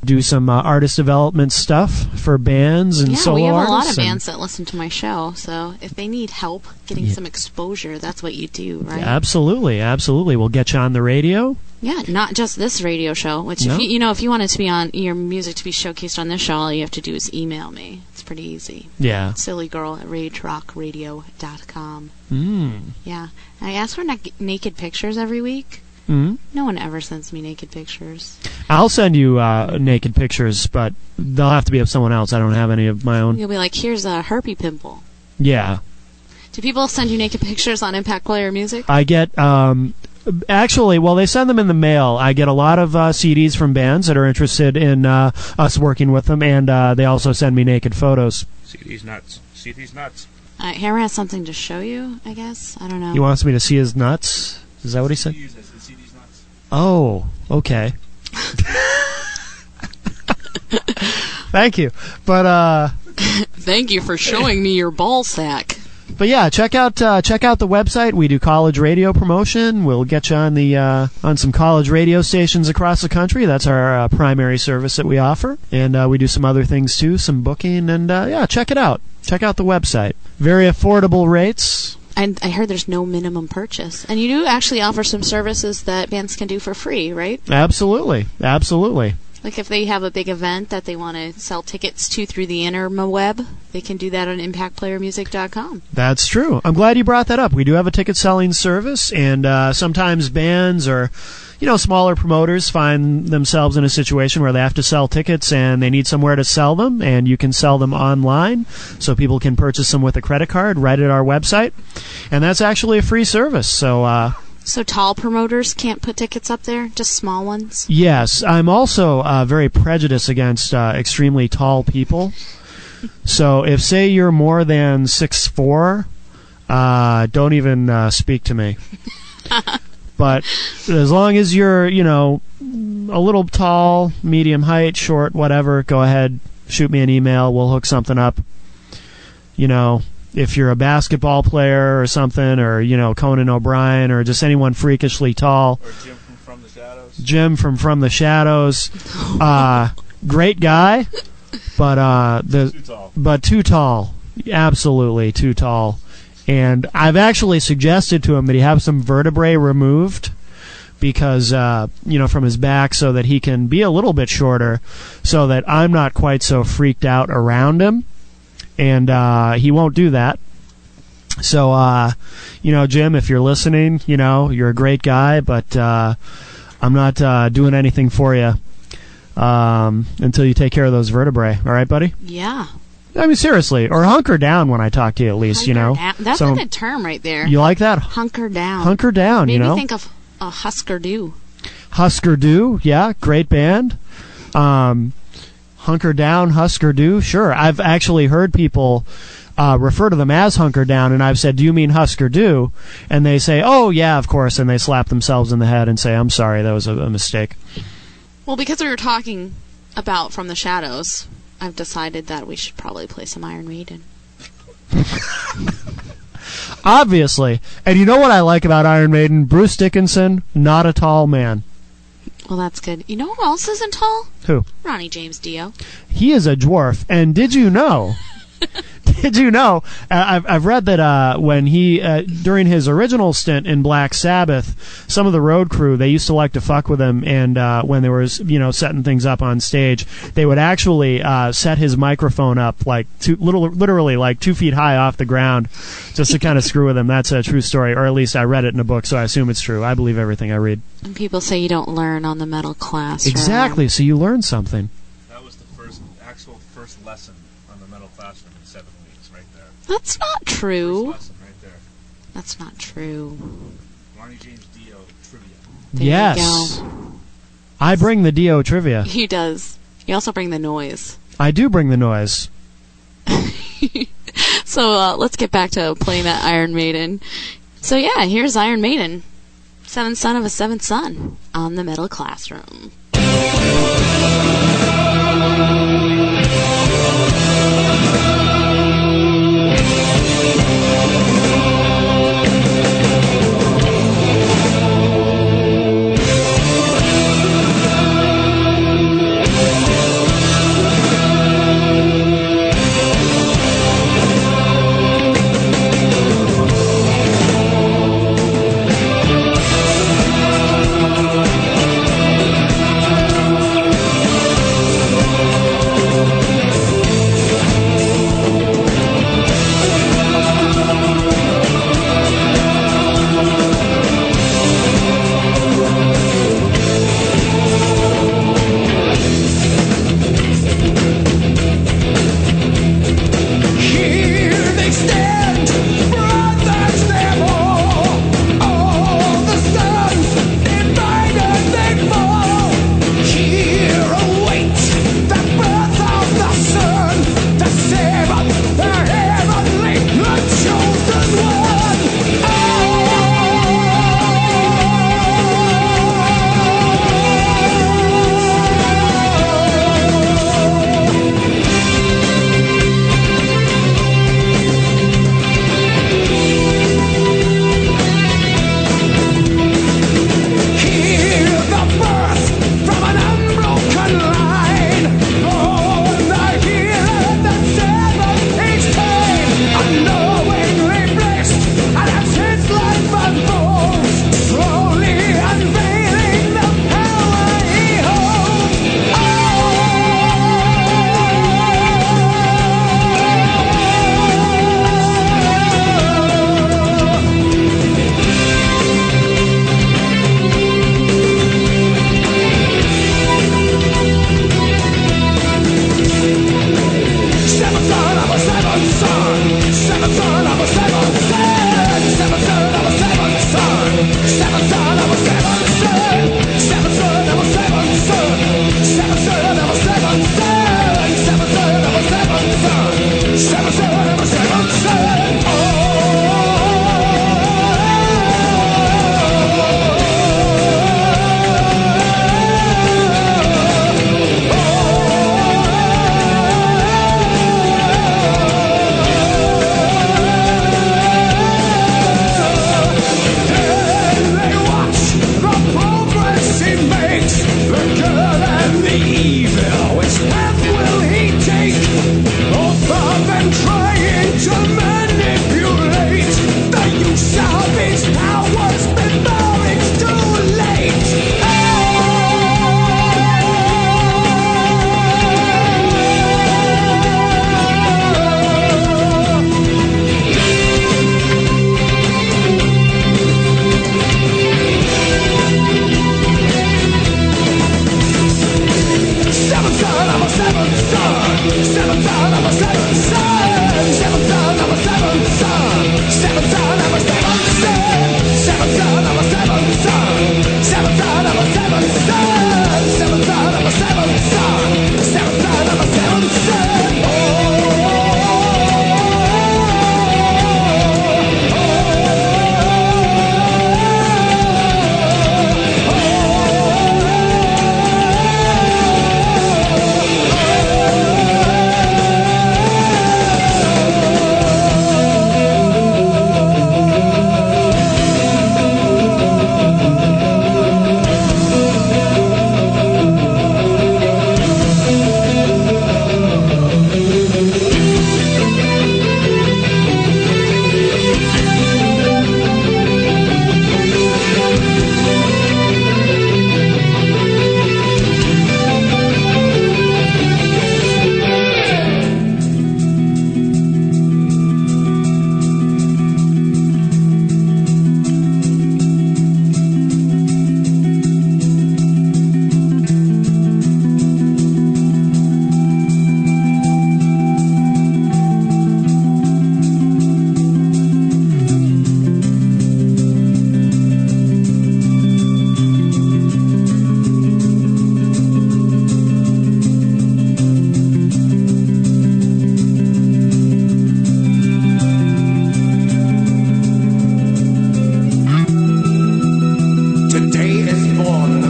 do some artist development stuff for bands and solo we have artists. a lot of bands that listen to my show, so if they need help getting some exposure, that's what you do, right? Absolutely, absolutely. We'll get you on the radio. Yeah, not just this radio show. Which, No. if you wanted to be on your music to be showcased on this show, all you have to do is email me. It's pretty easy. Yeah. SillyGirl@RageRockRadio.com. Yeah, I ask for naked pictures every week. Mm. No one ever sends me naked pictures. I'll send you naked pictures, but they'll have to be of someone else. I don't have any of my own. You'll be like, here's a herpy pimple. Yeah. Do people send you naked pictures on Impact Player Music? I get, actually, well, they send them in the mail. I get a lot of CDs from bands that are interested in us working with them, and they also send me naked photos. See these nuts. See these nuts. Hammer has something to show you, I guess. I don't know. He wants me to see his nuts? Is that what he said? See these nuts. Oh, okay. Thank you. But Thank you for showing me your ball sack. But yeah, check out the website. We do college radio promotion. We'll get you on the on some college radio stations across the country. That's our primary service that we offer, and we do some other things too, some booking, and yeah, check it out. Check out the website. Very affordable rates. And I heard there's no minimum purchase, and you do actually offer some services that bands can do for free, right? Absolutely, absolutely. Like if they have a big event that they want to sell tickets to through the interweb, they can do that on ImpactPlayerMusic.com. That's true. I'm glad you brought that up. We do have a ticket selling service, and sometimes bands or smaller promoters find themselves in a situation where they have to sell tickets and they need somewhere to sell them, and you can sell them online so people can purchase them with a credit card right at our website. And that's actually a free service. So tall promoters can't put tickets up there, just small ones? yes, I'm also very prejudiced against extremely tall people. So if, say, you're more than 6'4", don't even speak to me. But as long as you're, a little tall, medium height, short, whatever, go ahead, shoot me an email. We'll hook something up. If you're a basketball player or something, or, Conan O'Brien, or just anyone freakishly tall. Or Jim from From the Shadows. Jim from the Shadows. Great guy, but Too tall. But too tall. Absolutely too tall. And I've actually suggested to him that he have some vertebrae removed because, from his back, so that he can be a little bit shorter, so that I'm not quite so freaked out around him. And he won't do that. So, Jim, if you're listening, you're a great guy, but I'm not doing anything for you until you take care of those vertebrae. All right, buddy? Yeah. I mean, seriously. Or hunker down when I talk to you, at least, Down. That's a good term right there. You like that? Hunker down. Hunker down, Maybe think of Husker Du. Husker Du, yeah, great band. Hunker Down, Husker Du, sure. I've actually heard people refer to them as Hunker Down, and I've said, do you mean Husker Du? And they say, oh, yeah, of course, and they slap themselves in the head and say, I'm sorry, that was a mistake. Well, because we were talking about From the Shadows, I've decided that we should probably play some Iron Maiden. Obviously. And you know what I like about Iron Maiden? Bruce Dickinson, not a tall man. Well, that's good. You know who else isn't tall? Who? Ronnie James Dio. He is a dwarf. And did you know? I've read that when he during his original stint in Black Sabbath, some of the road crew, they used to like to fuck with him, and when they were setting things up on stage, they would actually set his microphone up like literally like 2 feet high off the ground, just to kind of screw with him. That's a true story, or at least I read it in a book, so I assume it's true. I believe everything I read. And people say you don't learn on the metal class. Exactly. So you learn something. That was the first lesson on the metal classroom in 7 weeks, right there. That's not true. First lesson right there. That's not true. Ronnie James Dio trivia. There yes. you go. I bring the Dio trivia. He does. You also bring the noise. I do bring the noise. So let's get back to playing that Iron Maiden. So yeah, here's Iron Maiden. Seventh son of a seventh son on the metal classroom.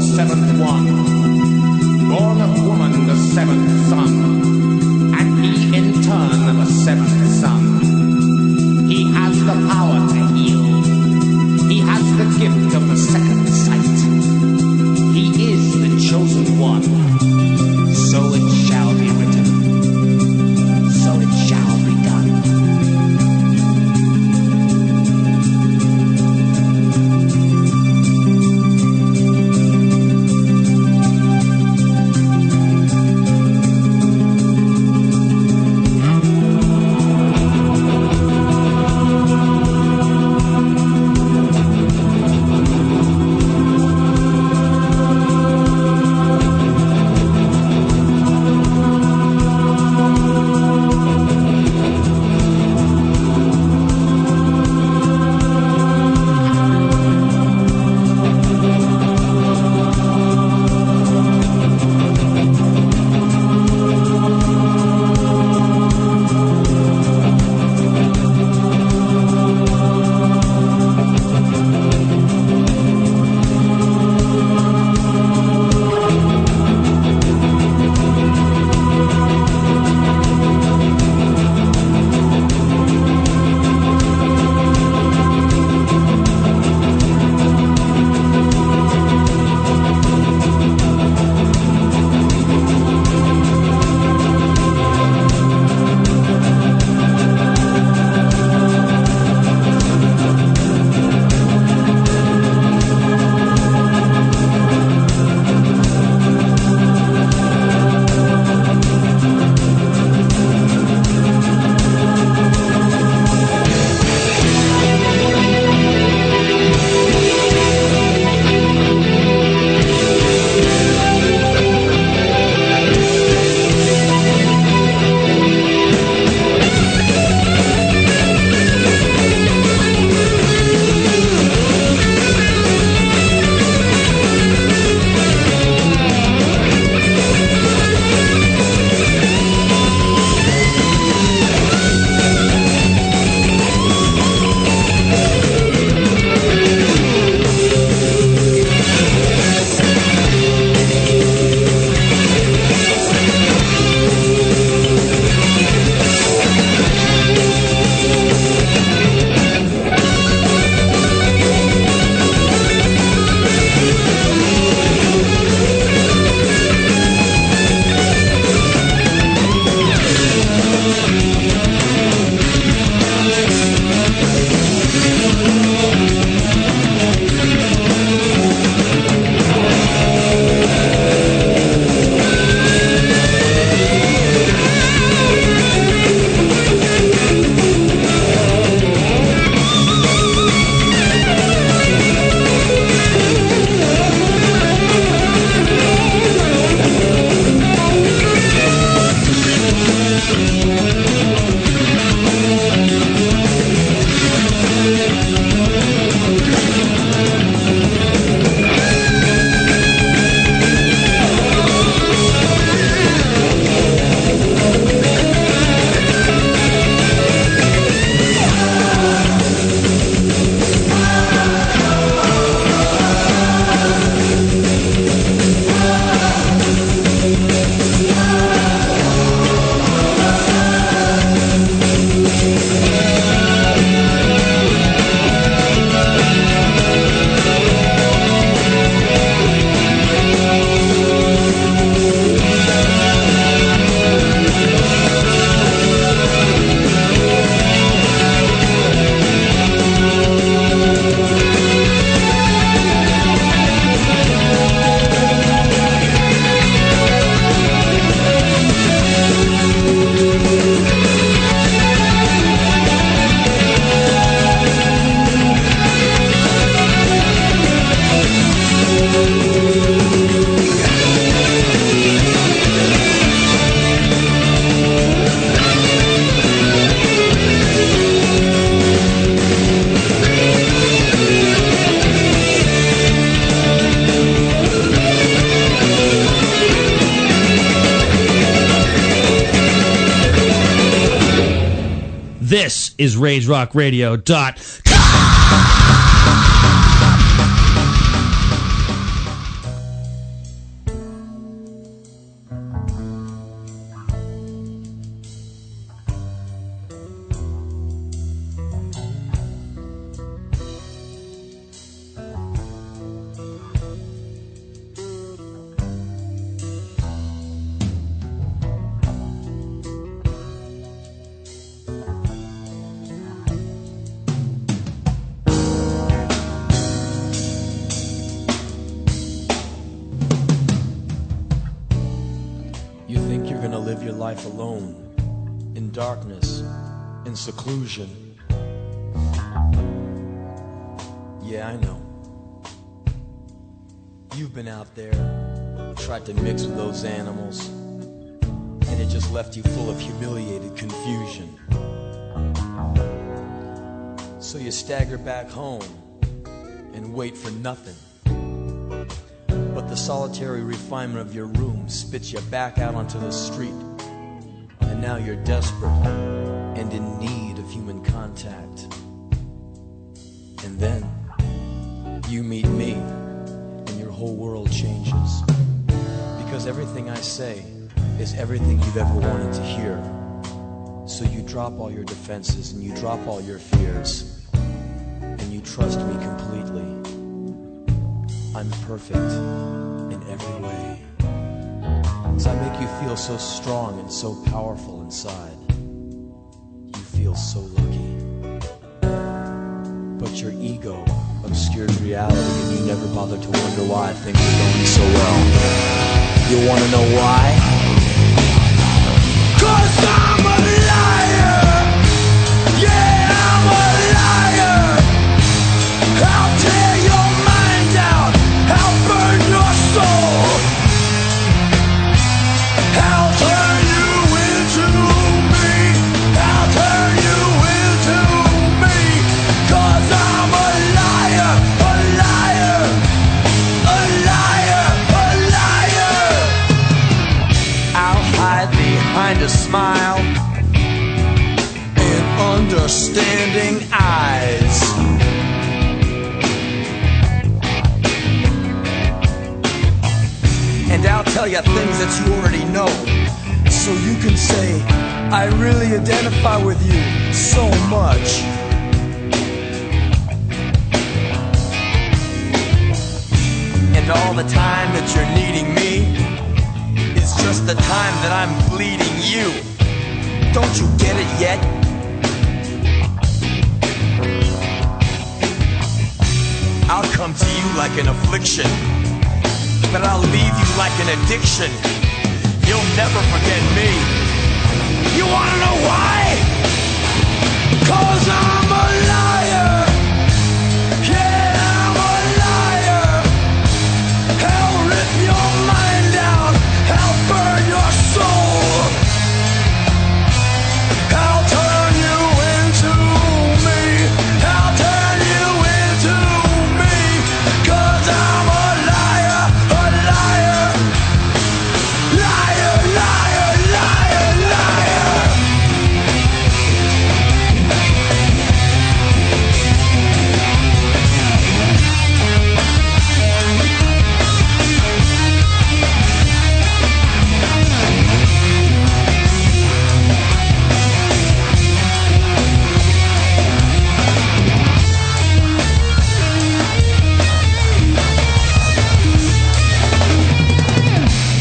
the seventh one. Born of woman, the seventh son. And he in turn the seventh son. He has the power to heal. He has the gift of the second sight. He is the chosen one. So it shall be written. So it shall be done. This is RageRockRadio.com. life alone, in darkness, in seclusion. Yeah, I know. You've been out there, tried to mix with those animals, and it just left you full of humiliated confusion. So you stagger back home and wait for nothing. But the solitary refinement of your room spits you back out onto the street. And now you're desperate and in need of human contact. And then you meet me, and your whole world changes. Because everything I say is everything you've ever wanted to hear. So you drop all your defenses and you drop all your fears, and you trust me completely. I'm perfect in every way. 'Cause I make you feel so strong and so powerful inside. You feel so lucky. But your ego obscures reality, and you never bother to wonder why things are going so well. You wanna know why? 'Cause I'm a liar! Yeah, I'm a liar! I'll tear your mind out! I'll burn your soul! I'll turn you into me! I'll turn you into me! 'Cause I'm a liar! A liar! A liar! A liar! I'll hide behind a smile and understanding eyes. And I'll tell you things that you already know, so you can say, I really identify with you so much. And all the time that you're needing me is just the time that I'm bleeding you. Don't you get it yet? I'll come to you like an affliction, but I'll leave you like an addiction. You'll never forget me. You wanna know why? 'Cause I'm a liar. Yeah, I'm a liar. I'll rip your mind out. I'll burn your soul. I'll turn you into me. I'll turn you into me. 'Cause I'm a liar. A liar. Liar, liar, liar, liar.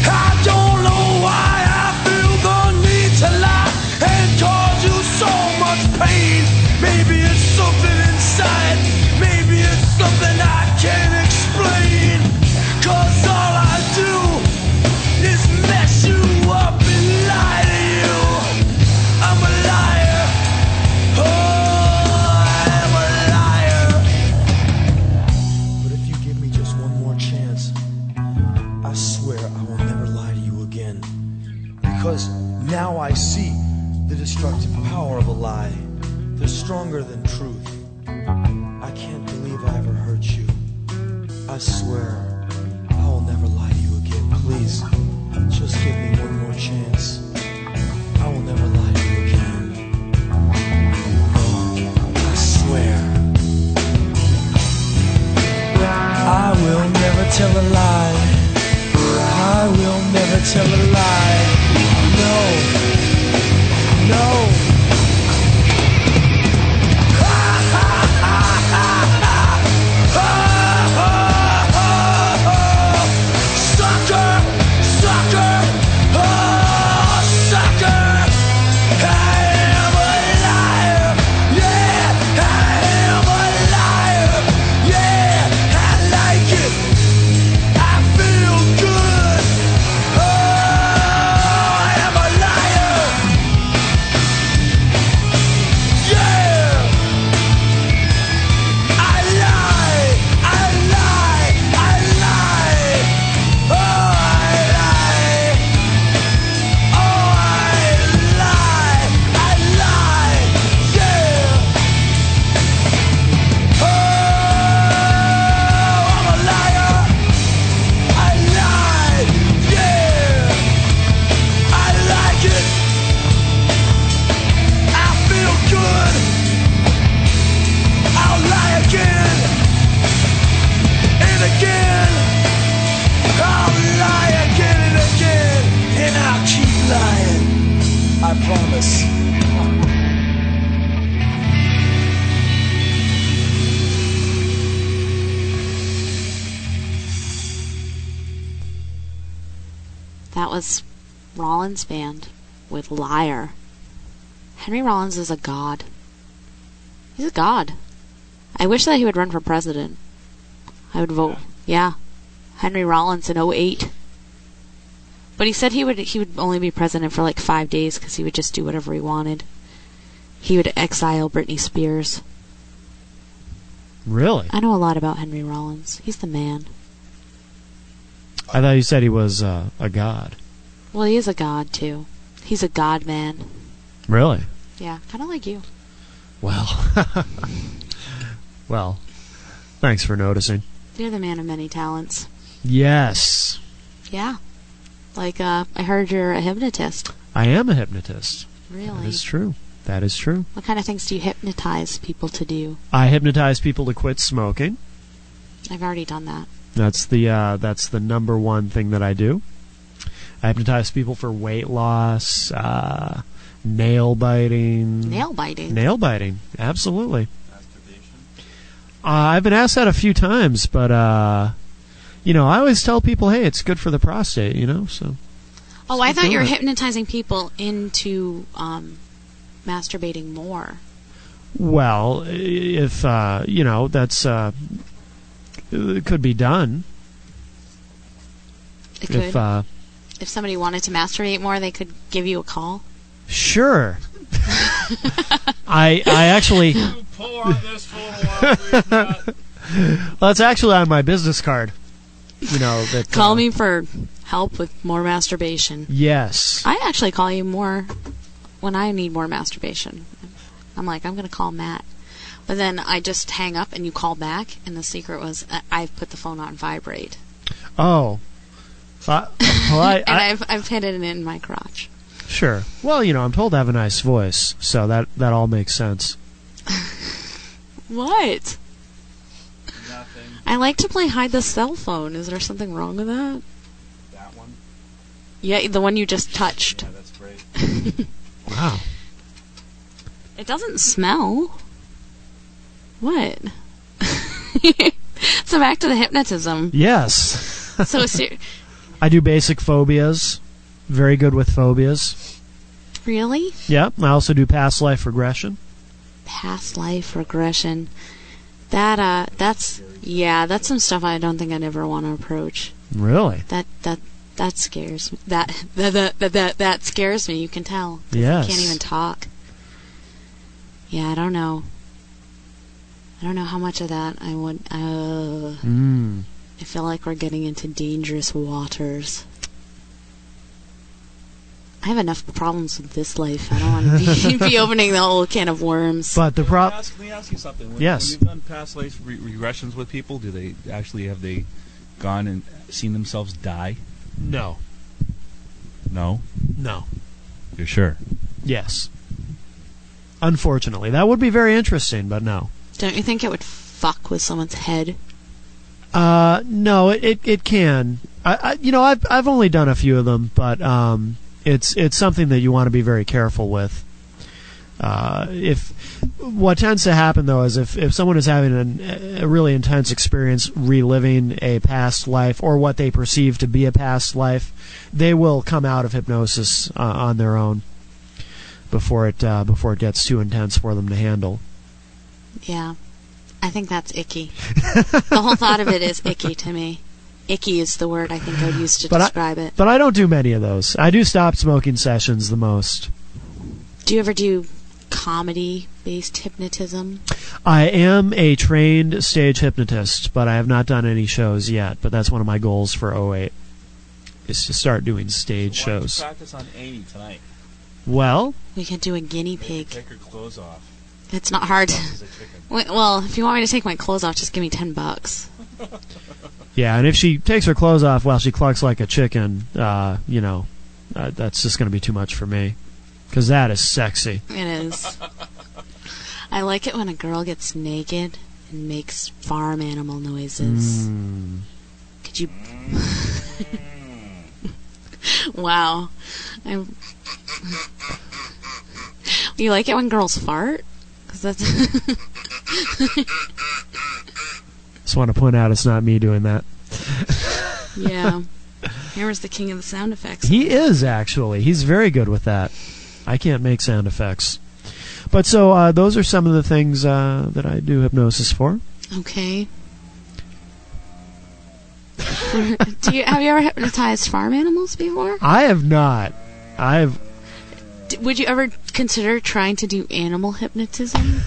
I don't know why I feel the need to lie and cause you so much pain. Maybe it's something inside, maybe it's something I can't explain. 'Cause all I do is mess you up and lie to you. I'm a liar. Oh, I'm a liar. But if you give me just one more chance, I swear I will never lie to you again. Because now I see the destructive power of a lie. They're stronger than truth. I can't believe I ever hurt you. I swear I will never lie to you again. Please, just give me one more chance. I will never lie to you again. I swear. I will never tell a lie. I will never tell a lie. No. No. Sucker! Sucker! Oh, sucker! I am a liar! Yeah! I am a liar! Yeah! I like it! I feel good! Oh! that was Rollins' band with Liar. Henry Rollins is a god. He's a god. I wish that he would run for president. I would vote. Yeah. Henry Rollins in 2008. But he said he would only be president for like 5 days because he would just do whatever he wanted. He would exile Britney Spears. Really? I know a lot about Henry Rollins. He's the man. I thought you said he was a god. Well, he is a god, too. He's a god man. Really? Yeah, kind of like you. Well. Well, thanks for noticing. You're the man of many talents. Yes. Yeah. Like, I heard you're a hypnotist. I am a hypnotist. Really? That is true. That is true. What kind of things do you hypnotize people to do? I hypnotize people to quit smoking. I've already done that. That's the number one thing that I do. I hypnotize people for weight loss, nail biting. Nail biting? Nail biting, absolutely. I've been asked that a few times, but I always tell people, hey, it's good for the prostate, so. Oh, I thought you were it. hypnotizing people into masturbating more. Well, if that's it could be done. It could. If somebody wanted to masturbate more, they could give you a call. Sure. I actually. Pull on this phone. Well, it's actually on my business card. That call me for help with more masturbation. Yes. I actually call you more when I need more masturbation. I'm like, I'm going to call Matt. But then I just hang up and you call back, and the secret was I've put the phone on vibrate. Oh. I've hid it in my crotch. Sure. Well, I'm told I have a nice voice, so that all makes sense. What? Nothing. I like to play hide the cell phone. Is there something wrong with that? That one? Yeah, the one you just touched. Yeah, that's great. Wow. It doesn't smell. What? So back to the hypnotism. Yes. So I do basic phobias. Very good with phobias. Really? Yep. I also do past life regression. Past life regression. That's some stuff I don't think I'd ever want to approach. Really? That scares me. That scares me. You can tell. Yes. I can't even talk. Yeah, I don't know. I don't know how much of that I would. I feel like we're getting into dangerous waters. I have enough problems with this life. I don't want to be opening the whole can of worms. But the problem. Let me ask you something. Yes. When you've done past life regressions with people, have they gone and seen themselves die? No. No? No. You're sure? Yes. Unfortunately. That would be very interesting, but no. Don't you think it would fuck with someone's head? No, it can. I've only done a few of them, but it's something that you want to be very careful with. If what tends to happen though is if someone is having a really intense experience reliving a past life or what they perceive to be a past life, they will come out of hypnosis on their own before it gets too intense for them to handle. Yeah, I think that's icky. The whole thought of it is icky to me. Icky is the word I think I would use to describe it. But I don't do many of those. I do stop smoking sessions the most. Do you ever do comedy-based hypnotism? I am a trained stage hypnotist, but I have not done any shows yet. But that's one of my goals for 2008, is to start doing stage shows. Why don't you practice on Amy tonight? Well, we could do a guinea pig. Take her clothes off. It's not hard. Well, if you want me to take my clothes off, just give me $10. Yeah, and if she takes her clothes off while she clucks like a chicken, that's just going to be too much for me. Because that is sexy. It is. I like it when a girl gets naked and makes farm animal noises. Could you... Wow. You like it when girls fart? Because that's... Just want to point out it's not me doing that. Yeah. Hammer's the king of the sound effects. He is, actually. He's very good with that. I can't make sound effects. But so those are some of the things that I do hypnosis for. Okay. Have you ever hypnotized farm animals before? I have not. Would you ever consider trying to do animal hypnotism?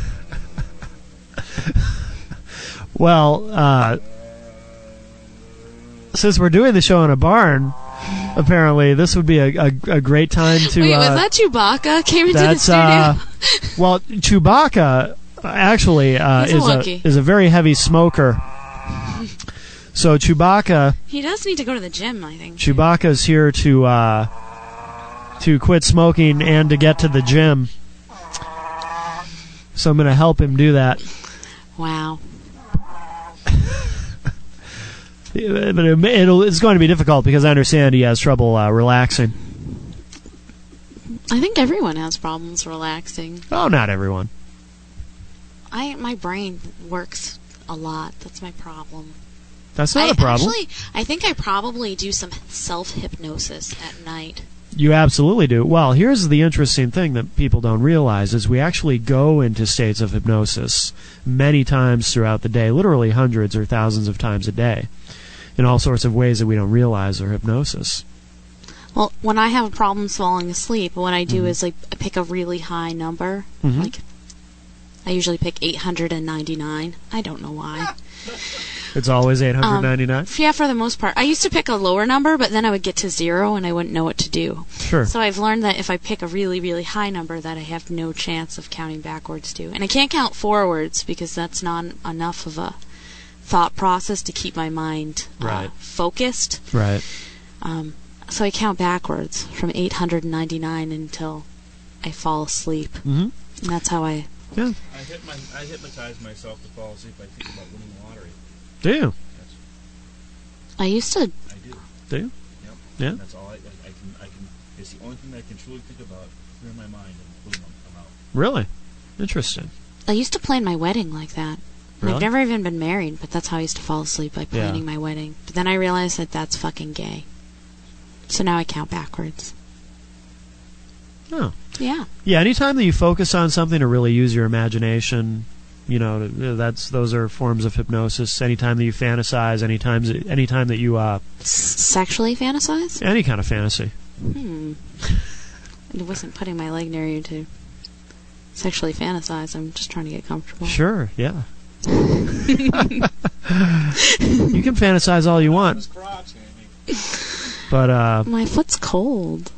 Well, since we're doing the show in a barn, apparently this would be a great time to... Wait, was that Chewbacca came into the studio? Well, Chewbacca actually is a very heavy smoker. So Chewbacca... He does need to go to the gym, I think. Chewbacca's here to quit smoking and to get to the gym. So I'm going to help him do that. Wow. But it's going to be difficult because I understand he has trouble relaxing. I think everyone has problems relaxing. Oh, not everyone. My brain works a lot. That's my problem. That's not a problem. Actually, I think I probably do some self-hypnosis at night. You absolutely do. Well, here's the interesting thing that people don't realize is we actually go into states of hypnosis many times throughout the day, literally hundreds or thousands of times a day, in all sorts of ways that we don't realize are hypnosis. Well, when I have a problem falling asleep, what I do is I pick a really high number. Like, I usually pick 899. I don't know why. It's always 899? Yeah, for the most part. I used to pick a lower number, but then I would get to 0 and I wouldn't know what to do. Sure. So I've learned that if I pick a really, really high number, that I have no chance of counting backwards to. And I can't count forwards because that's not enough of a thought process to keep my mind focused. Right. So I count backwards from 899 until I fall asleep. Mm-hmm. And that's how I... Yeah. I hypnotize myself to fall asleep by thinking about winning the lottery. Do you? I used to... I do. Do you? Yep. Yeah. That's all I can... It's the only thing that I can truly think about, clear my mind, and boom, I'm out. Really? Interesting. I used to plan my wedding like that. Really? I've never even been married, but that's how I used to fall asleep, by planning my wedding. But then I realized that that's fucking gay. So now I count backwards. Oh. Yeah. Yeah, anytime that you focus on something to really use your imagination, you know, those are forms of hypnosis. Anytime that you fantasize, anytime that you sexually fantasize? Any kind of fantasy. I wasn't putting my leg near you to sexually fantasize. I'm just trying to get comfortable. Sure, yeah. You can fantasize all you want. But my foot's cold.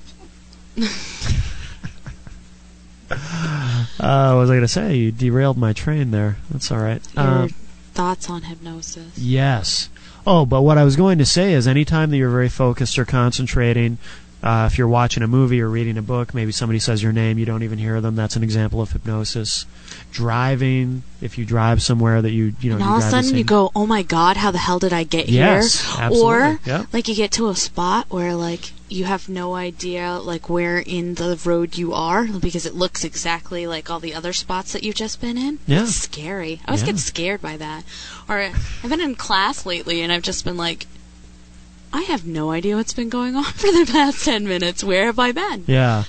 What was I going to say? You derailed my train there. That's all right. Your thoughts on hypnosis. Yes. Oh, but what I was going to say is anytime that you're very focused or concentrating, if you're watching a movie or reading a book, maybe somebody says your name, you don't even hear them. That's an example of hypnosis. Driving, if you drive somewhere that you know, and all of a sudden you go, "Oh my God, how the hell did I get here?" Absolutely. Or yep. like you get to a spot where like you have no idea like where in the road you are because it looks exactly like all the other spots that you've just been in. Yeah. It's scary. I always get scared by that. Or I've been in class lately and I've just been like, I have no idea what's been going on for the past 10 minutes. Where have I been? Yeah.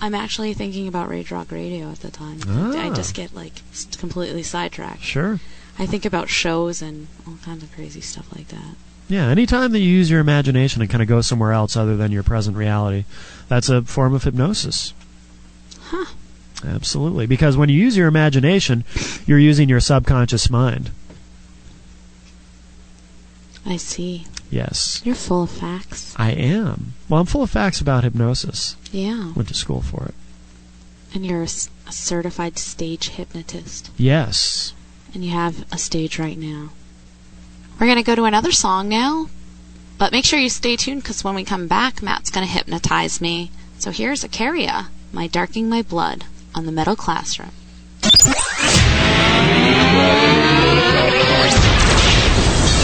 I'm actually thinking about Rage Rock Radio at the time. I just get like completely sidetracked. Sure. I think about shows and all kinds of crazy stuff like that. Yeah, anytime that you use your imagination and kind of go somewhere else other than your present reality, that's a form of hypnosis. Huh. Absolutely. Because when you use your imagination, you're using your subconscious mind. I see. Yes. You're full of facts. I am. Well, I'm full of facts about hypnosis. Yeah. Went to school for it. And you're a certified stage hypnotist. Yes. And you have a stage right now. We're going to go to another song now. But make sure you stay tuned because when we come back, Matt's going to hypnotize me. So here's Acaria, My Darking My Blood, on the Metal Classroom.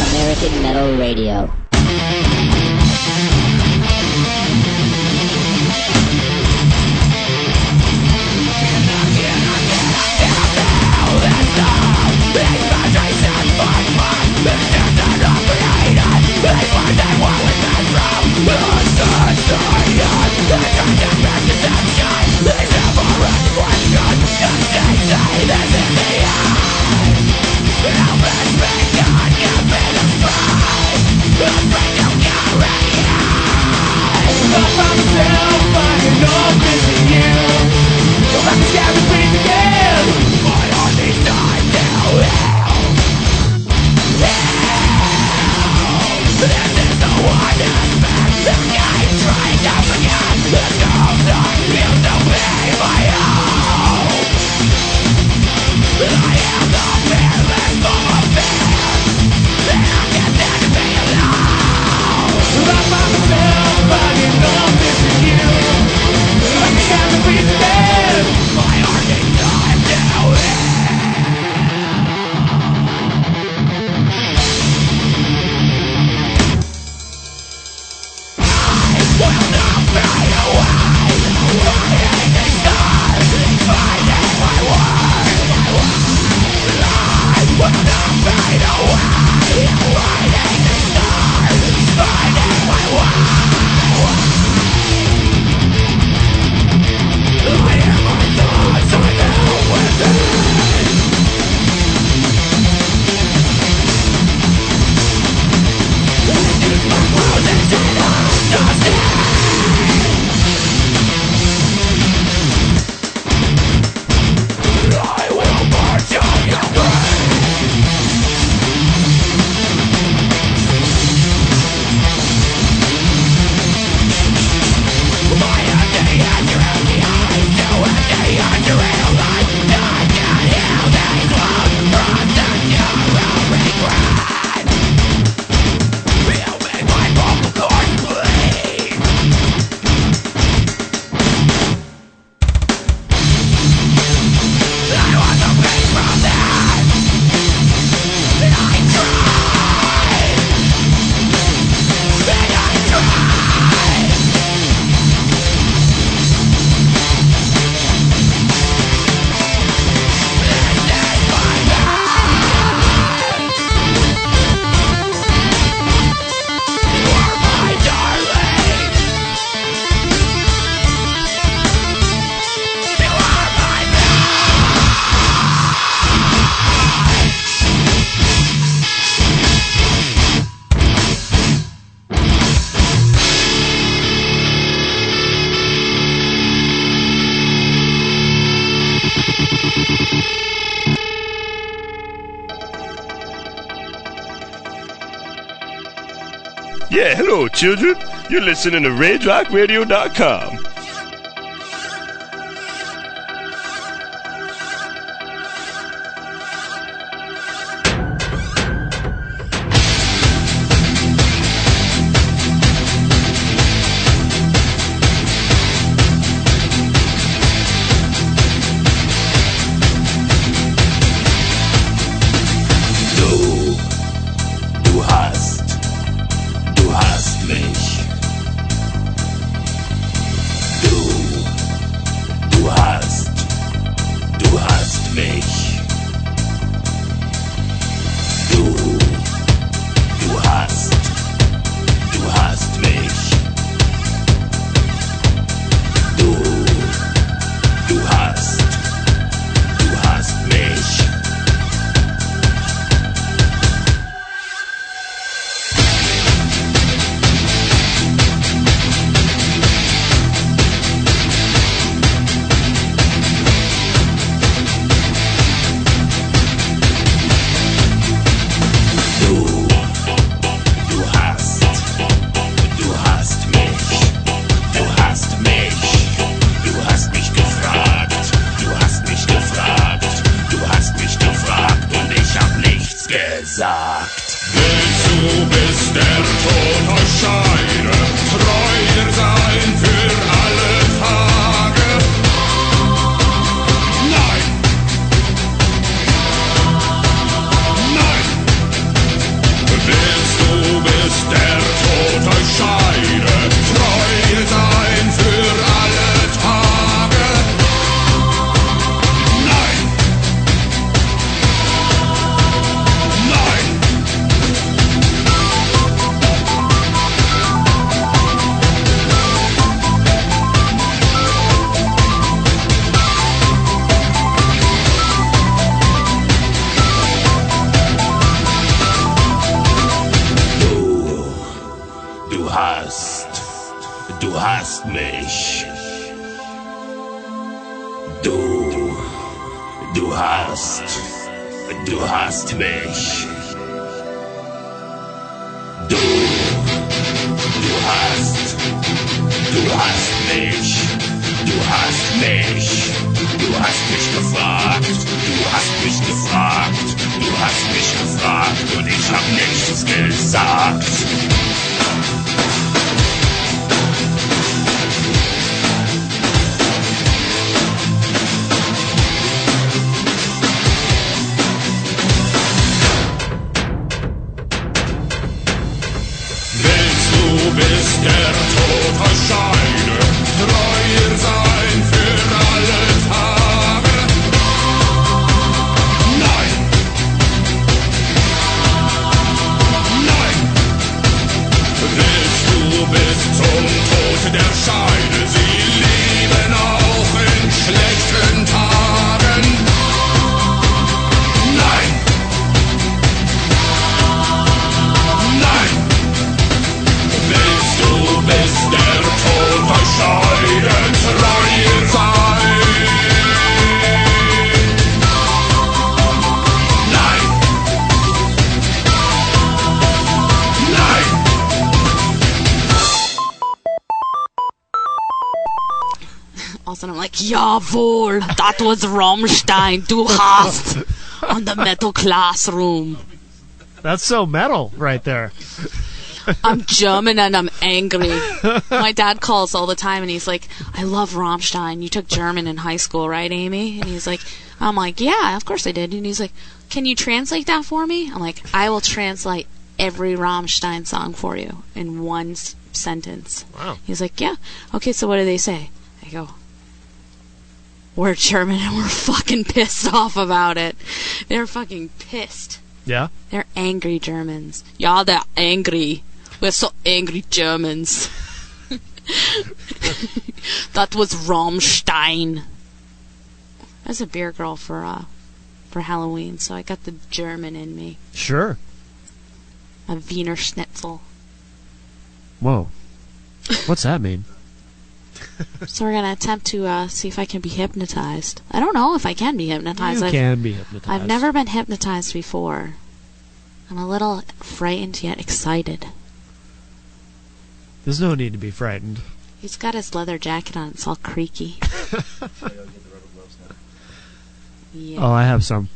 American Metal Radio. They find that what we can Yeah, hello, children. You're listening to RageRockRadio.com. hast mich, du hast mich, du hast mich gefragt, du hast mich gefragt, du hast mich gefragt und ich hab nichts gesagt. Du bist der Tod erscheinen, treuer sein für alle Tage. Nein! Nein! Willst du bis zum Tod der Scheide sie lieben auch in schlechten Tagen? Nein! Nein! Du bist der Tod erscheinen, treuer sein. Nein! Nein! Also I'm like, jawohl, that was Rammstein, du hast, on the metal classroom. That's so metal right there. I'm German and I'm angry. My dad calls all the time and he's like, I love Rammstein. You took German in high school, right, Amy? And he's like, I'm like, yeah, of course I did. And he's like, can you translate that for me? I'm like, I will translate every Rammstein song for you in one sentence. Wow. He's like, yeah. Okay, so what do they say? I go, we're German and we're fucking pissed off about it. They're fucking pissed. Yeah? They're angry Germans. Yeah, they're angry. We're so angry Germans. That was Rammstein. I was a beer girl for Halloween, so I got the German in me. Sure. A Wiener Schnitzel. Whoa. What's that mean? So we're gonna attempt to see if I can be hypnotized. I don't know if I can be hypnotized. You can be hypnotized. I've never been hypnotized before. I'm a little frightened yet excited. There's no need to be frightened. He's got his leather jacket on. It's all creaky. Yeah. Oh, I have some.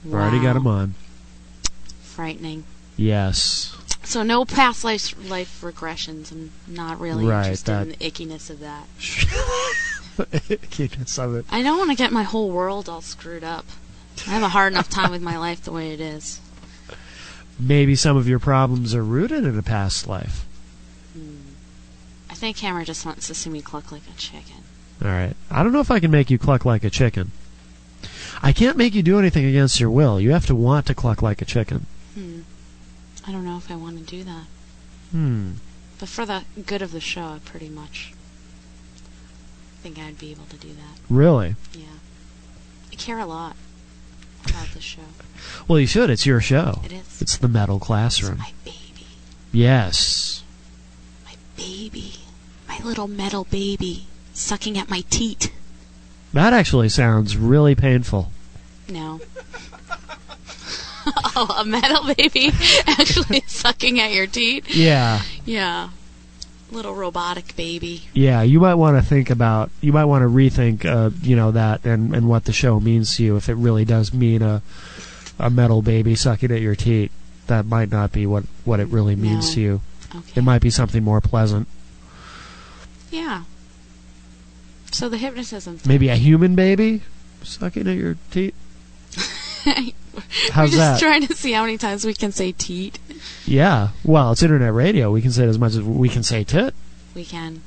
I've Wow. already got them on. Frightening. Yes. So no past life regressions. I'm not really Right, interested in the ickiness of that. Ickiness of it. I don't want to get my whole world all screwed up. I have a hard enough time with my life the way it is. Maybe some of your problems are rooted in a past life. I think Hammer just wants to see me cluck like a chicken. All right. I don't know if I can make you cluck like a chicken. I can't make you do anything against your will. You have to want to cluck like a chicken. I don't know if I want to do that. But for the good of the show, I pretty much think I'd be able to do that. Really? Yeah. I care a lot about the show. Well, you should. It's your show. It is. It's the Metal Classroom. It's my baby. Yes. My baby. My little metal baby. Sucking at my teat. That actually sounds really painful. No. Oh, a metal baby actually sucking at your teat? Yeah. Yeah. Little robotic baby. Yeah, you might want to rethink, that and what the show means to you. If it really does mean a metal baby sucking at your teat, that might not be what it really means to you. Okay. It might be something more pleasant. Yeah. So the hypnotism thing. Maybe a human baby sucking at your teat? How's We're just that? trying to see how many times we can say teat. Yeah. Well, it's internet radio. We can say it as much as we can say tit. We can.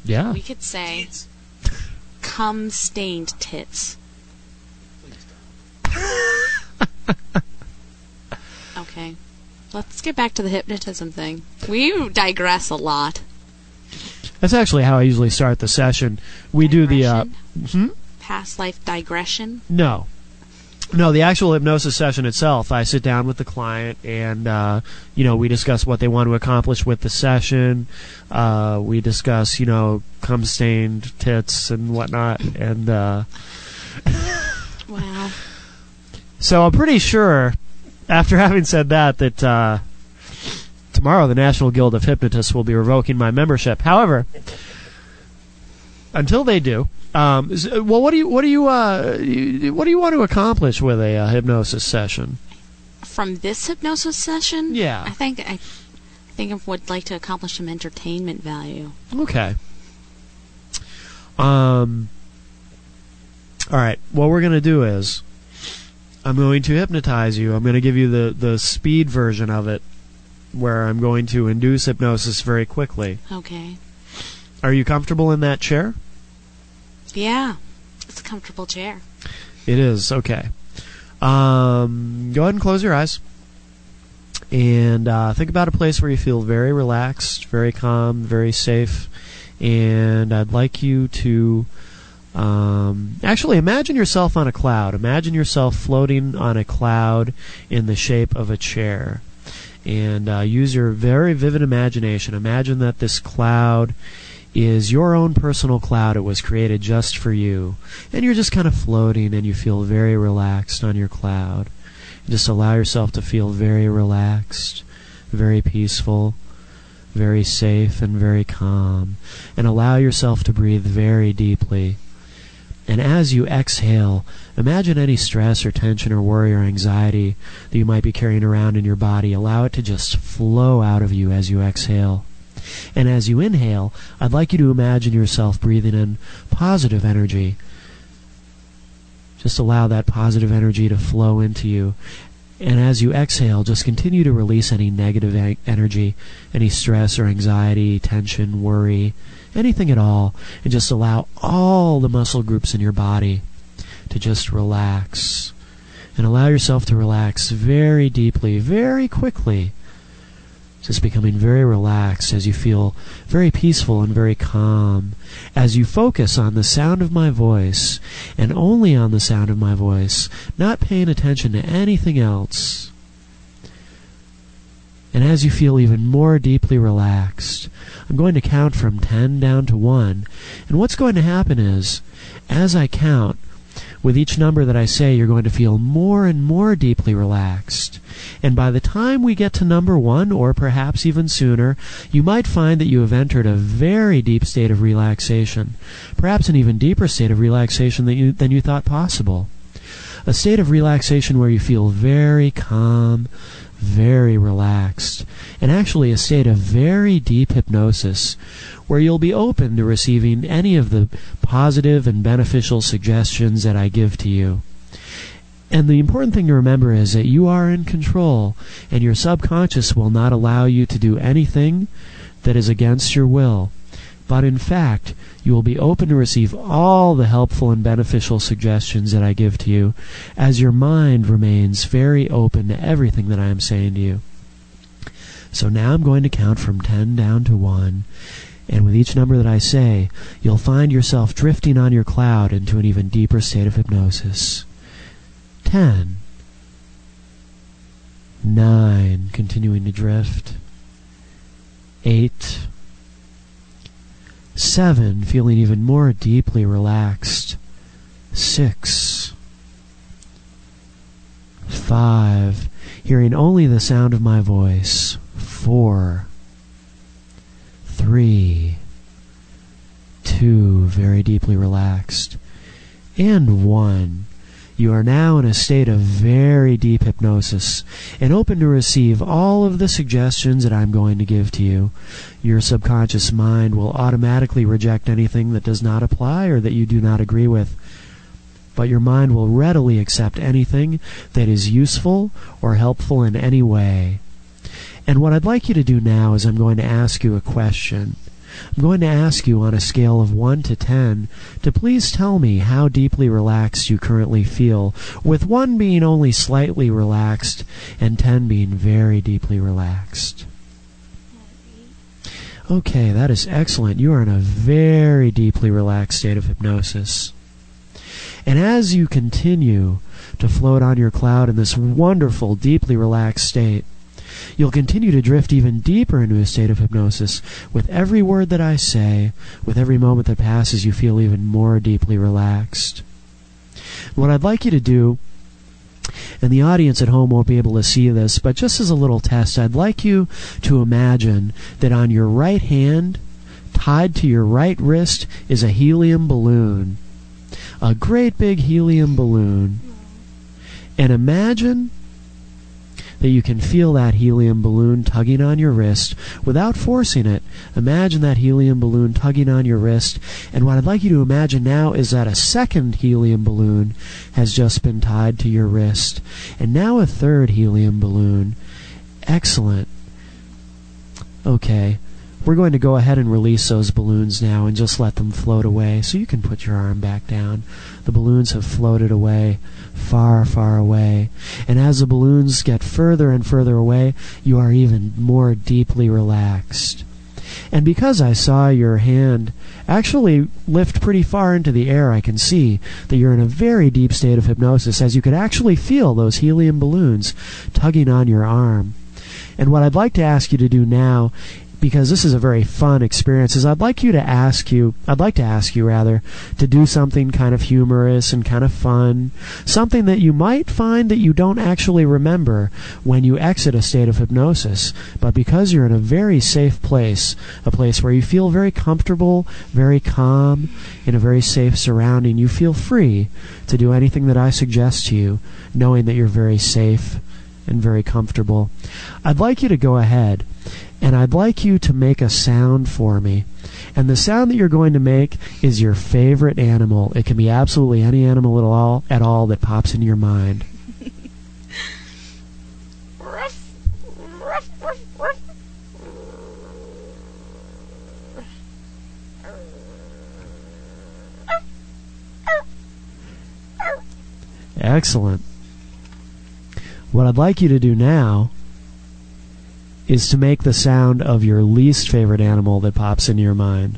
Yeah. We could say cum-stained tits. Okay. Let's get back to the hypnotism thing. We digress a lot. That's actually how I usually start the session. We do the... Past life digression? No, the actual hypnosis session itself, I sit down with the client and, we discuss what they want to accomplish with the session. We discuss, cum-stained tits and whatnot. And, Wow. So I'm pretty sure, after having said that tomorrow the National Guild of Hypnotists will be revoking my membership. However, until they do, what do you want to accomplish with a hypnosis session? From this hypnosis session? Yeah. I think I would like to accomplish some entertainment value. Okay. All right. What we're going to do is I'm going to hypnotize you. I'm going to give you the speed version of it, where I'm going to induce hypnosis very quickly. Okay. Are you comfortable in that chair? Yeah. It's a comfortable chair. It is. Okay. Go ahead and close your eyes. And think about a place where you feel very relaxed, very calm, very safe. And I'd like you to actually imagine yourself on a cloud. Imagine yourself floating on a cloud in the shape of a chair. And use your very vivid imagination. Imagine that this cloud is your own personal cloud. It was created just for you. And you're just kind of floating and you feel very relaxed on your cloud. Just allow yourself to feel very relaxed, very peaceful, very safe, and very calm. And allow yourself to breathe very deeply. And as you exhale, imagine any stress or tension or worry or anxiety that you might be carrying around in your body. Allow it to just flow out of you as you exhale. And as you inhale, I'd like you to imagine yourself breathing in positive energy. Just allow that positive energy to flow into you. And as you exhale, just continue to release any negative energy, any stress or anxiety, tension, worry, anything at all. And just allow all the muscle groups in your body to just relax. And allow yourself to relax very deeply, very quickly. Just becoming very relaxed as you feel very peaceful and very calm. As you focus on the sound of my voice, and only on the sound of my voice, not paying attention to anything else. And as you feel even more deeply relaxed, I'm going to count from 10 down to 1. And what's going to happen is, as I count, with each number that I say, you're going to feel more and more deeply relaxed. And by the time we get to number 1, or perhaps even sooner, you might find that you have entered a very deep state of relaxation, perhaps an even deeper state of relaxation than you thought possible. A state of relaxation where you feel very calm, very relaxed, and actually a state of very deep hypnosis, where you'll be open to receiving any of the positive and beneficial suggestions that I give to you. And the important thing to remember is that you are in control, and your subconscious will not allow you to do anything that is against your will. But in fact, you will be open to receive all the helpful and beneficial suggestions that I give to you, as your mind remains very open to everything that I am saying to you. So now I'm going to count from 10 down to 1, and with each number that I say, you'll find yourself drifting on your cloud into an even deeper state of hypnosis. 10. 9, continuing to drift. 8. 7, feeling even more deeply relaxed. 6. 5, hearing only the sound of my voice. 4. 3. 2, very deeply relaxed. And 1. You are now in a state of very deep hypnosis and open to receive all of the suggestions that I'm going to give to you. Your subconscious mind will automatically reject anything that does not apply or that you do not agree with. But your mind will readily accept anything that is useful or helpful in any way. And what I'd like you to do now is I'm going to ask you a question. I'm going to ask you on a scale of 1 to 10 to please tell me how deeply relaxed you currently feel, with 1 being only slightly relaxed and 10 being very deeply relaxed. Okay, that is excellent. You are in a very deeply relaxed state of hypnosis. And as you continue to float on your cloud in this wonderful, deeply relaxed state, you'll continue to drift even deeper into a state of hypnosis. With every word that I say, with every moment that passes, you feel even more deeply relaxed. What I'd like you to do And the audience at home won't be able to see this, but just as a little test, I'd like you to imagine that on your right hand, tied to your right wrist, is a helium balloon. A great big helium balloon. And imagine that you can feel that helium balloon tugging on your wrist without forcing it. Imagine that helium balloon tugging on your wrist. And what I'd like you to imagine now is that a second helium balloon has just been tied to your wrist. And now a third helium balloon. Excellent. Okay. We're going to go ahead and release those balloons now and just let them float away. So you can put your arm back down. The balloons have floated away, far, far away. And as the balloons get further and further away, you are even more deeply relaxed. And because I saw your hand actually lift pretty far into the air, I can see that you're in a very deep state of hypnosis, as you could actually feel those helium balloons tugging on your arm. And what I'd like to ask you to do now, because this is a very fun experience, is I'd like to ask you to do something kind of humorous and kind of fun, something that you might find that you don't actually remember when you exit a state of hypnosis, but because you're in a very safe place, a place where you feel very comfortable, very calm, in a very safe surrounding, you feel free to do anything that I suggest to you, knowing that you're very safe and very comfortable. I'd like you to go ahead and I'd like you to make a sound for me. And the sound that you're going to make is your favorite animal. It can be absolutely any animal at all that pops into your mind. Excellent. What I'd like you to do now is to make the sound of your least favorite animal that pops into your mind.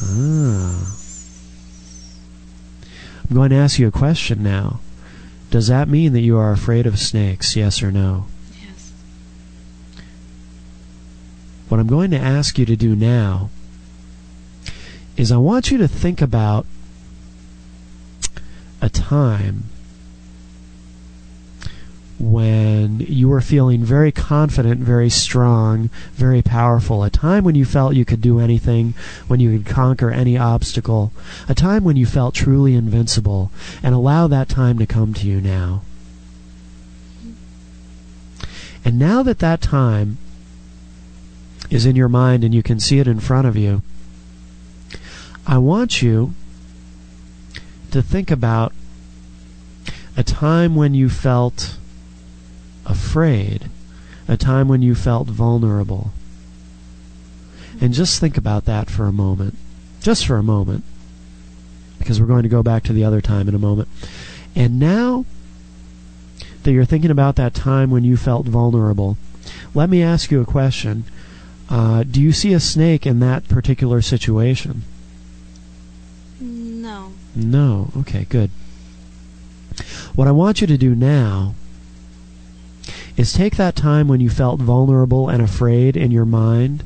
I'm going to ask you a question now. Does that mean that you are afraid of snakes, yes or no? Yes. What I'm going to ask you to do now is I want you to think about a time when you were feeling very confident, very strong, very powerful, a time when you felt you could do anything, when you could conquer any obstacle, a time when you felt truly invincible, and allow that time to come to you now. And now that that time is in your mind and you can see it in front of you, I want you to think about a time when you felt afraid, a time when you felt vulnerable. And just think about that for a moment. Just for a moment. Because we're going to go back to the other time in a moment. And now that you're thinking about that time when you felt vulnerable, let me ask you a question. Do you see a snake in that particular situation? No. No. Okay, good. What I want you to do now is take that time when you felt vulnerable and afraid in your mind,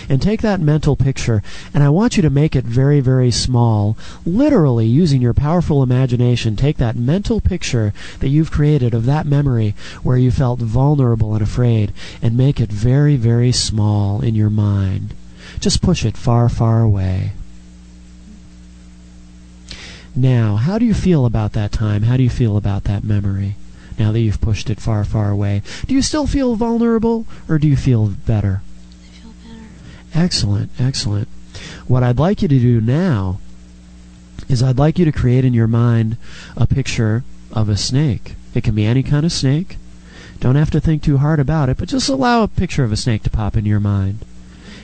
and take that mental picture, and I want you to make it very, very small. Literally, using your powerful imagination, take that mental picture that you've created of that memory where you felt vulnerable and afraid, and make it very, very small in your mind. Just push it far, far away. Now, how do you feel about that time? How do you feel about that memory? Now that you've pushed it far, far away. Do you still feel vulnerable, or do you feel better? I feel better. Excellent, excellent. What I'd like you to do now is I'd like you to create in your mind a picture of a snake. It can be any kind of snake. Don't have to think too hard about it, but just allow a picture of a snake to pop into your mind.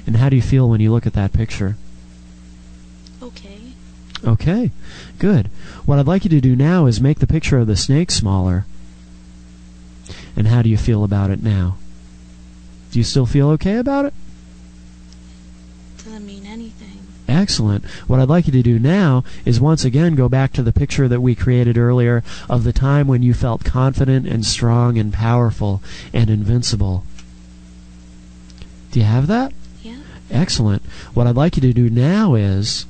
And how do you feel when you look at that picture? Okay. Okay, good. What I'd like you to do now is make the picture of the snake smaller. And how do you feel about it now? Do you still feel okay about it? Doesn't mean anything. Excellent. What I'd like you to do now is once again go back to the picture that we created earlier of the time when you felt confident and strong and powerful and invincible. Do you have that? Yeah. Excellent. What I'd like you to do now is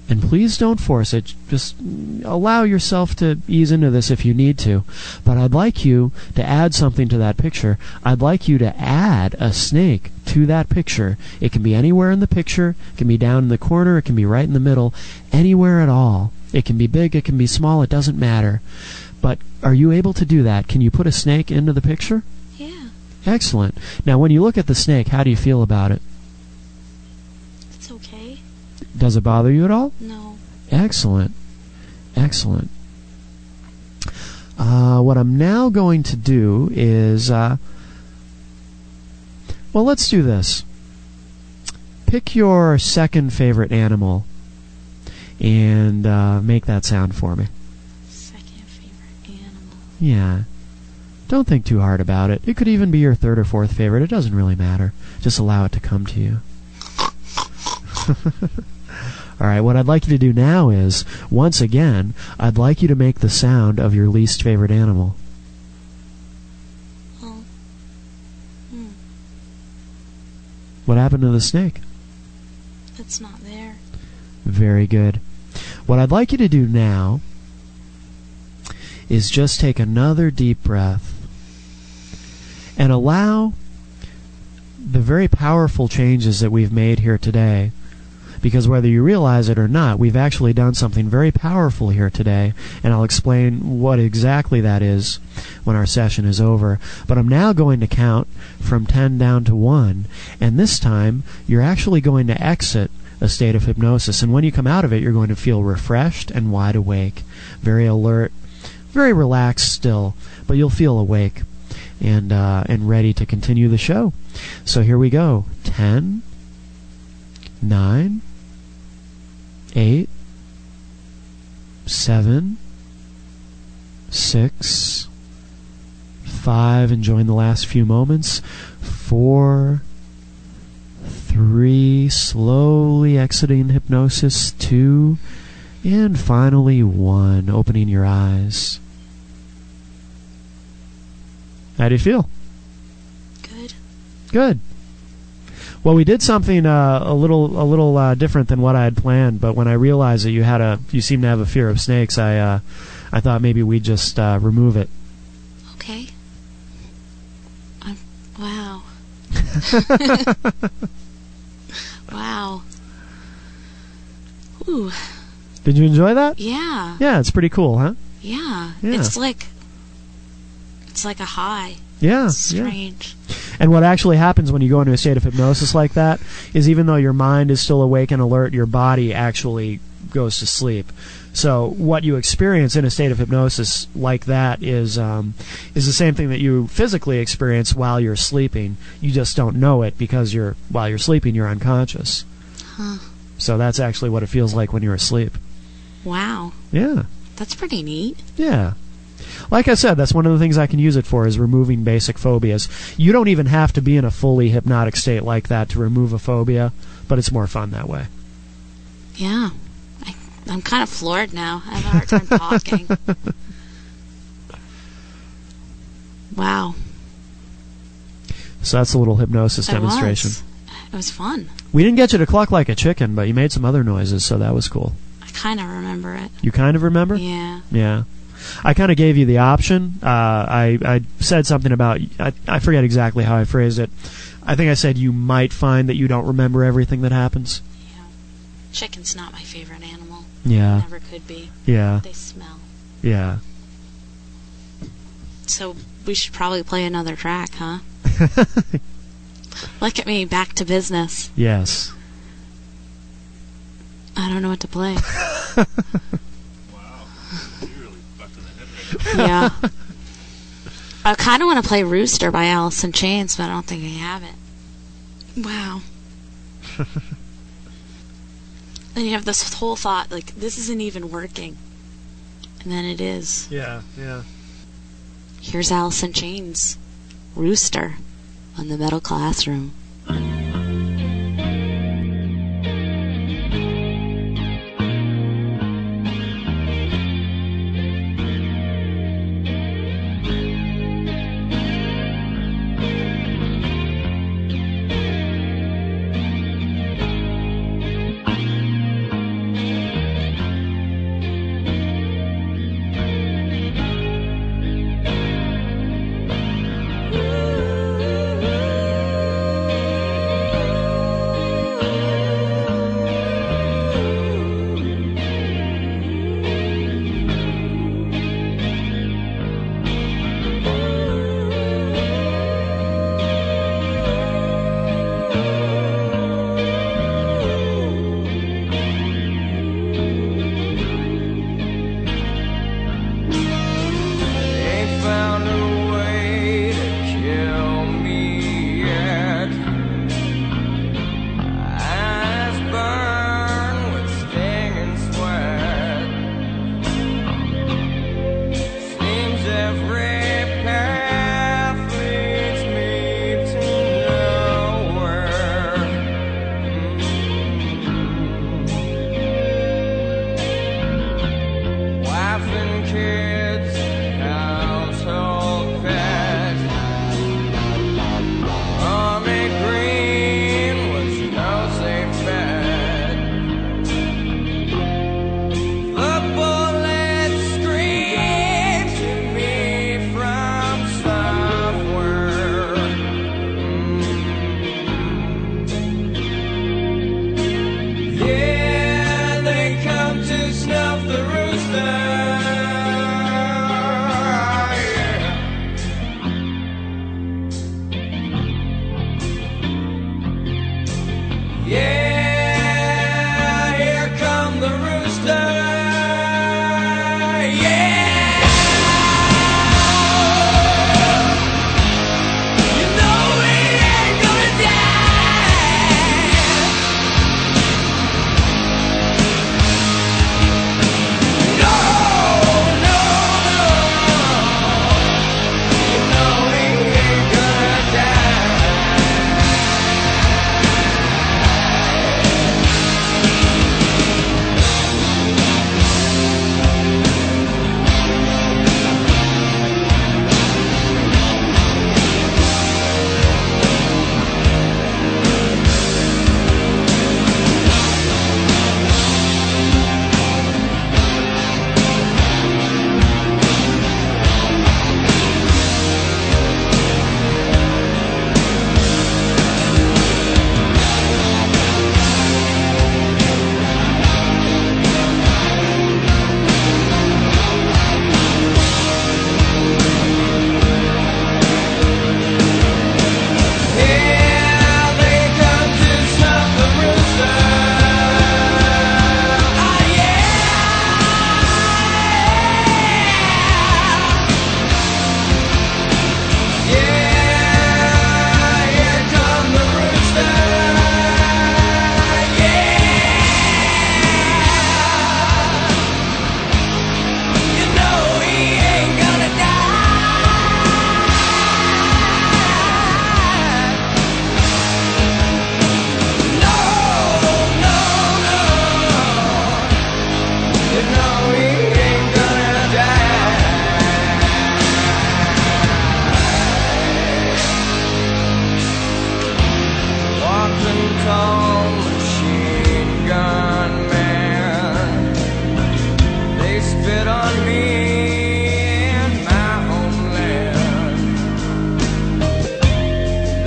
And please don't force it. Just allow yourself to ease into this if you need to. But I'd like you to add something to that picture. I'd like you to add a snake to that picture. It can be anywhere in the picture. It can be down in the corner. It can be right in the middle. Anywhere at all. It can be big. It can be small. It doesn't matter. But are you able to do that? Can you put a snake into the picture? Yeah. Excellent. Now, when you look at the snake, how do you feel about it? It's okay. Does it bother you at all? No. Excellent. Excellent. What I'm now going to do is... well, let's do this. Pick your second favorite animal and make that sound for me. Second favorite animal. Yeah. Don't think too hard about it. It could even be your third or fourth favorite. It doesn't really matter. Just allow it to come to you. All right, what I'd like you to do now is, once again, I'd like you to make the sound of your least favorite animal. Oh. What happened to the snake? It's not there. Very good. What I'd like you to do now is just take another deep breath and allow the very powerful changes that we've made here today, because whether you realize it or not, we've actually done something very powerful here today, and I'll explain what exactly that is when our session is over. But I'm now going to count from 10 down to 1, and this time you're actually going to exit a state of hypnosis, and when you come out of it, you're going to feel refreshed and wide awake, very alert, very relaxed still, but you'll feel awake and ready to continue the show. So here we go. 10, 9, 8, 7, 6, 5, enjoying the last few moments, 4, 3, slowly exiting hypnosis, 2, and finally 1, opening your eyes. How do you feel? Good. Good. Well, we did something a little different than what I had planned. But when I realized that you seem to have a fear of snakes, I thought maybe we'd just remove it. Okay. Wow. Wow. Ooh. Did you enjoy that? Yeah. Yeah, it's pretty cool, huh? Yeah. Yeah. It's like a high. Yeah. It's strange. And what actually happens when you go into a state of hypnosis like that is, even though your mind is still awake and alert, your body actually goes to sleep. So what you experience in a state of hypnosis like that is the same thing that you physically experience while you're sleeping. You just don't know it because while you're sleeping, you're unconscious. Huh. So that's actually what it feels like when you're asleep. Wow. Yeah. That's pretty neat. Yeah. Like I said, that's one of the things I can use it for, is removing basic phobias. You don't even have to be in a fully hypnotic state like that to remove a phobia, but it's more fun that way. Yeah. I'm kind of floored now. I have a hard time talking. Wow. So that's a little hypnosis demonstration. It was fun. We didn't get you to cluck like a chicken, but you made some other noises, so that was cool. I kind of remember it. You kind of remember? Yeah. Yeah. I kind of gave you the option. I said something about, I forget exactly how I phrased it. I think I said you might find that you don't remember everything that happens. Yeah. Chicken's not my favorite animal. Yeah. Never could be. Yeah. They smell. Yeah. So we should probably play another track, huh? Look at me, back to business. Yes. I don't know what to play. Wow. You're really back to the head right now. Yeah. I kind of want to play Rooster by Alice in Chains, but I don't think I have it. Wow. And you have this whole thought, like, this isn't even working. And then it is. Yeah, yeah. Here's Alice in Chains, Rooster, on the Metal Classroom. laughing kids, household pets. Army green was no safe bet. The bullet screamed to me from somewhere. Yeah, they come to snuff the rooster. Yeah, here come the rooster. Yeah, you know he ain't gonna die. No, no, no. You know he ain't gonna die. Yeah, they come to snuff the rooster. Ah, yeah, here come the rooster. Yeah, you know he ain't gonna die. No, no, no. You know he ain't gonna die. Walking tall machine gun man. They spit on me in my homeland.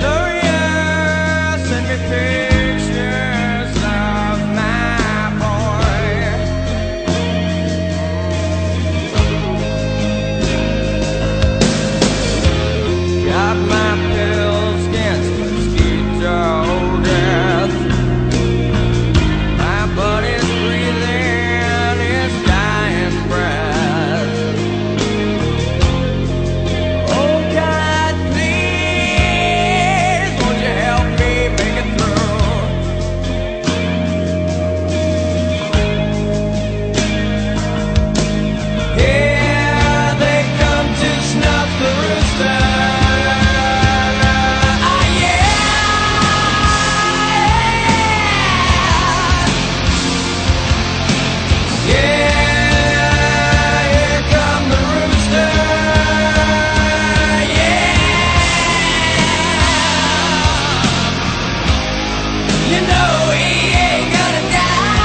Lawyer sent me pictures of my boy. Got my pills against mosquito death. My buddy's breathing his dying breath. Oh God, please, won't you help me make it through? Yeah, they come to snuff the rooster. Ah, yeah, here come the rooster. Yeah, you know he ain't gonna die.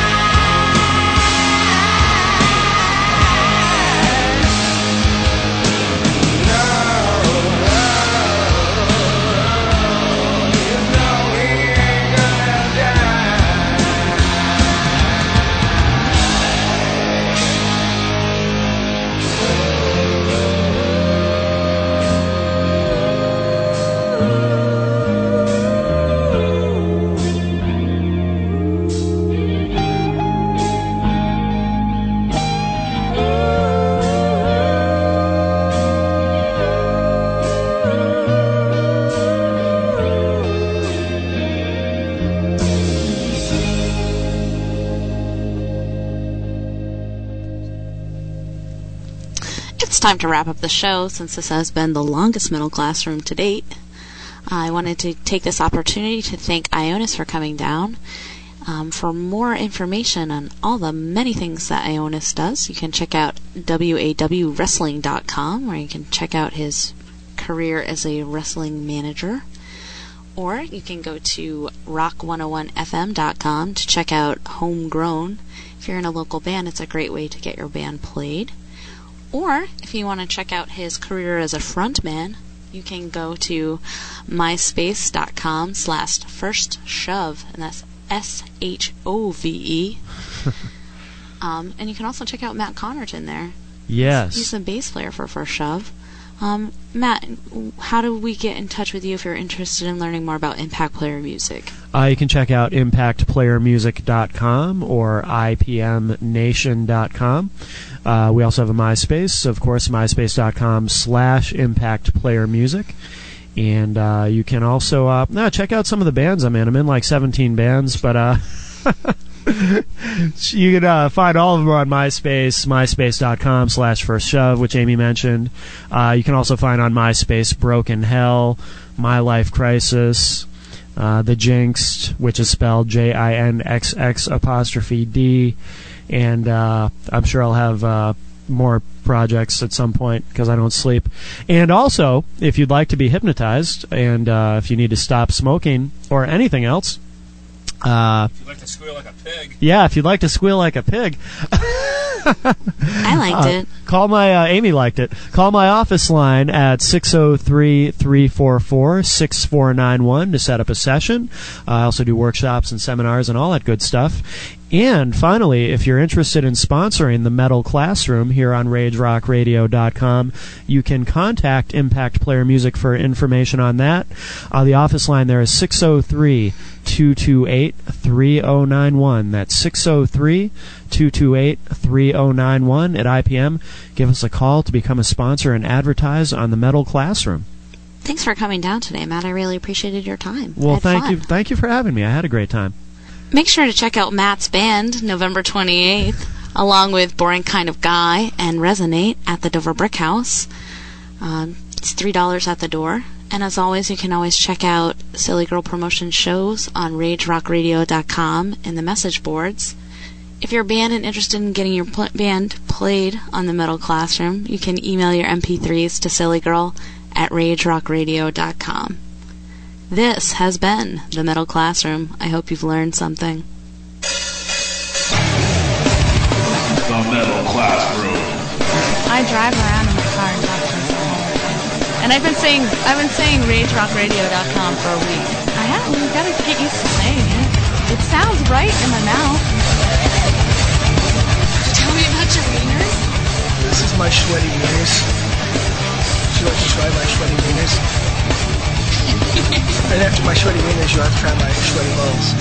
No, you know he ain't gonna die. It's time to wrap up the show since this has been the longest middle classroom to date. I wanted to take this opportunity to thank Ionis for coming down. For more information on all the many things that Ionis does, you can check out wawwrestling.com, where you can check out his career as a wrestling manager. Or you can go to rock101fm.com to check out Homegrown. If you're in a local band, it's a great way to get your band played. Or if you want to check out his career as a frontman, you can go to myspace.com/firstshove, and that's SHOVE. And you can also check out Matt Connerton there. Yes. He's the bass player for First Shove. Matt, how do we get in touch with you if you're interested in learning more about Impact Player Music? You can check out impactplayermusic.com or IPMNation.com. We also have a MySpace, of course, myspace.com/impactplayermusic. And you can also check out some of the bands I'm in. I'm in like 17 bands, but you can find all of them on MySpace, myspace.com/firstshove, which Amy mentioned. You can also find on MySpace Broken Hell, My Life Crisis, The Jinxed, which is spelled JINXX''D, and I'm sure I'll have more projects at some point because I don't sleep. And also, if you'd like to be hypnotized, and if you need to stop smoking or anything else, if you'd like to squeal like a pig. Yeah, if you'd like to squeal like a pig. I liked it. Call my Amy liked it. Call my office line at 603-344-6491 to set up a session. I also do workshops and seminars and all that good stuff. And finally, if you're interested in sponsoring the Metal Classroom here on RageRockRadio.com, you can contact Impact Player Music for information on that. The office line there is 603-228-3091. That's 603-228-3091 at IPM. Give us a call to become a sponsor and advertise on the Metal Classroom. Thanks for coming down today, Matt. I really appreciated your time. Well, thank you. Thank you for having me. I had a great time. Make sure to check out Matt's band November 28th, along with Boring Kind of Guy and Resonate at the Dover Brick House. It's $3 at the door. And as always, you can always check out Silly Girl Promotion shows on RageRockRadio.com and the message boards. If you're a band and interested in getting your band played on the Metal Classroom, you can email your MP3s to sillygirl@RageRockRadio.com. This has been the Metal Classroom. I hope you've learned something. The Metal Classroom. I drive around in my car and talk to myself all the time. And I've been saying RageRockRadio.com for a week. I have. You gotta get used to saying it. It sounds right in my mouth. Tell me about your wieners. This is my sweaty wieners. Would you like to try my sweaty wieners? And after my sweaty wieners, you'll have to try my sweaty balls.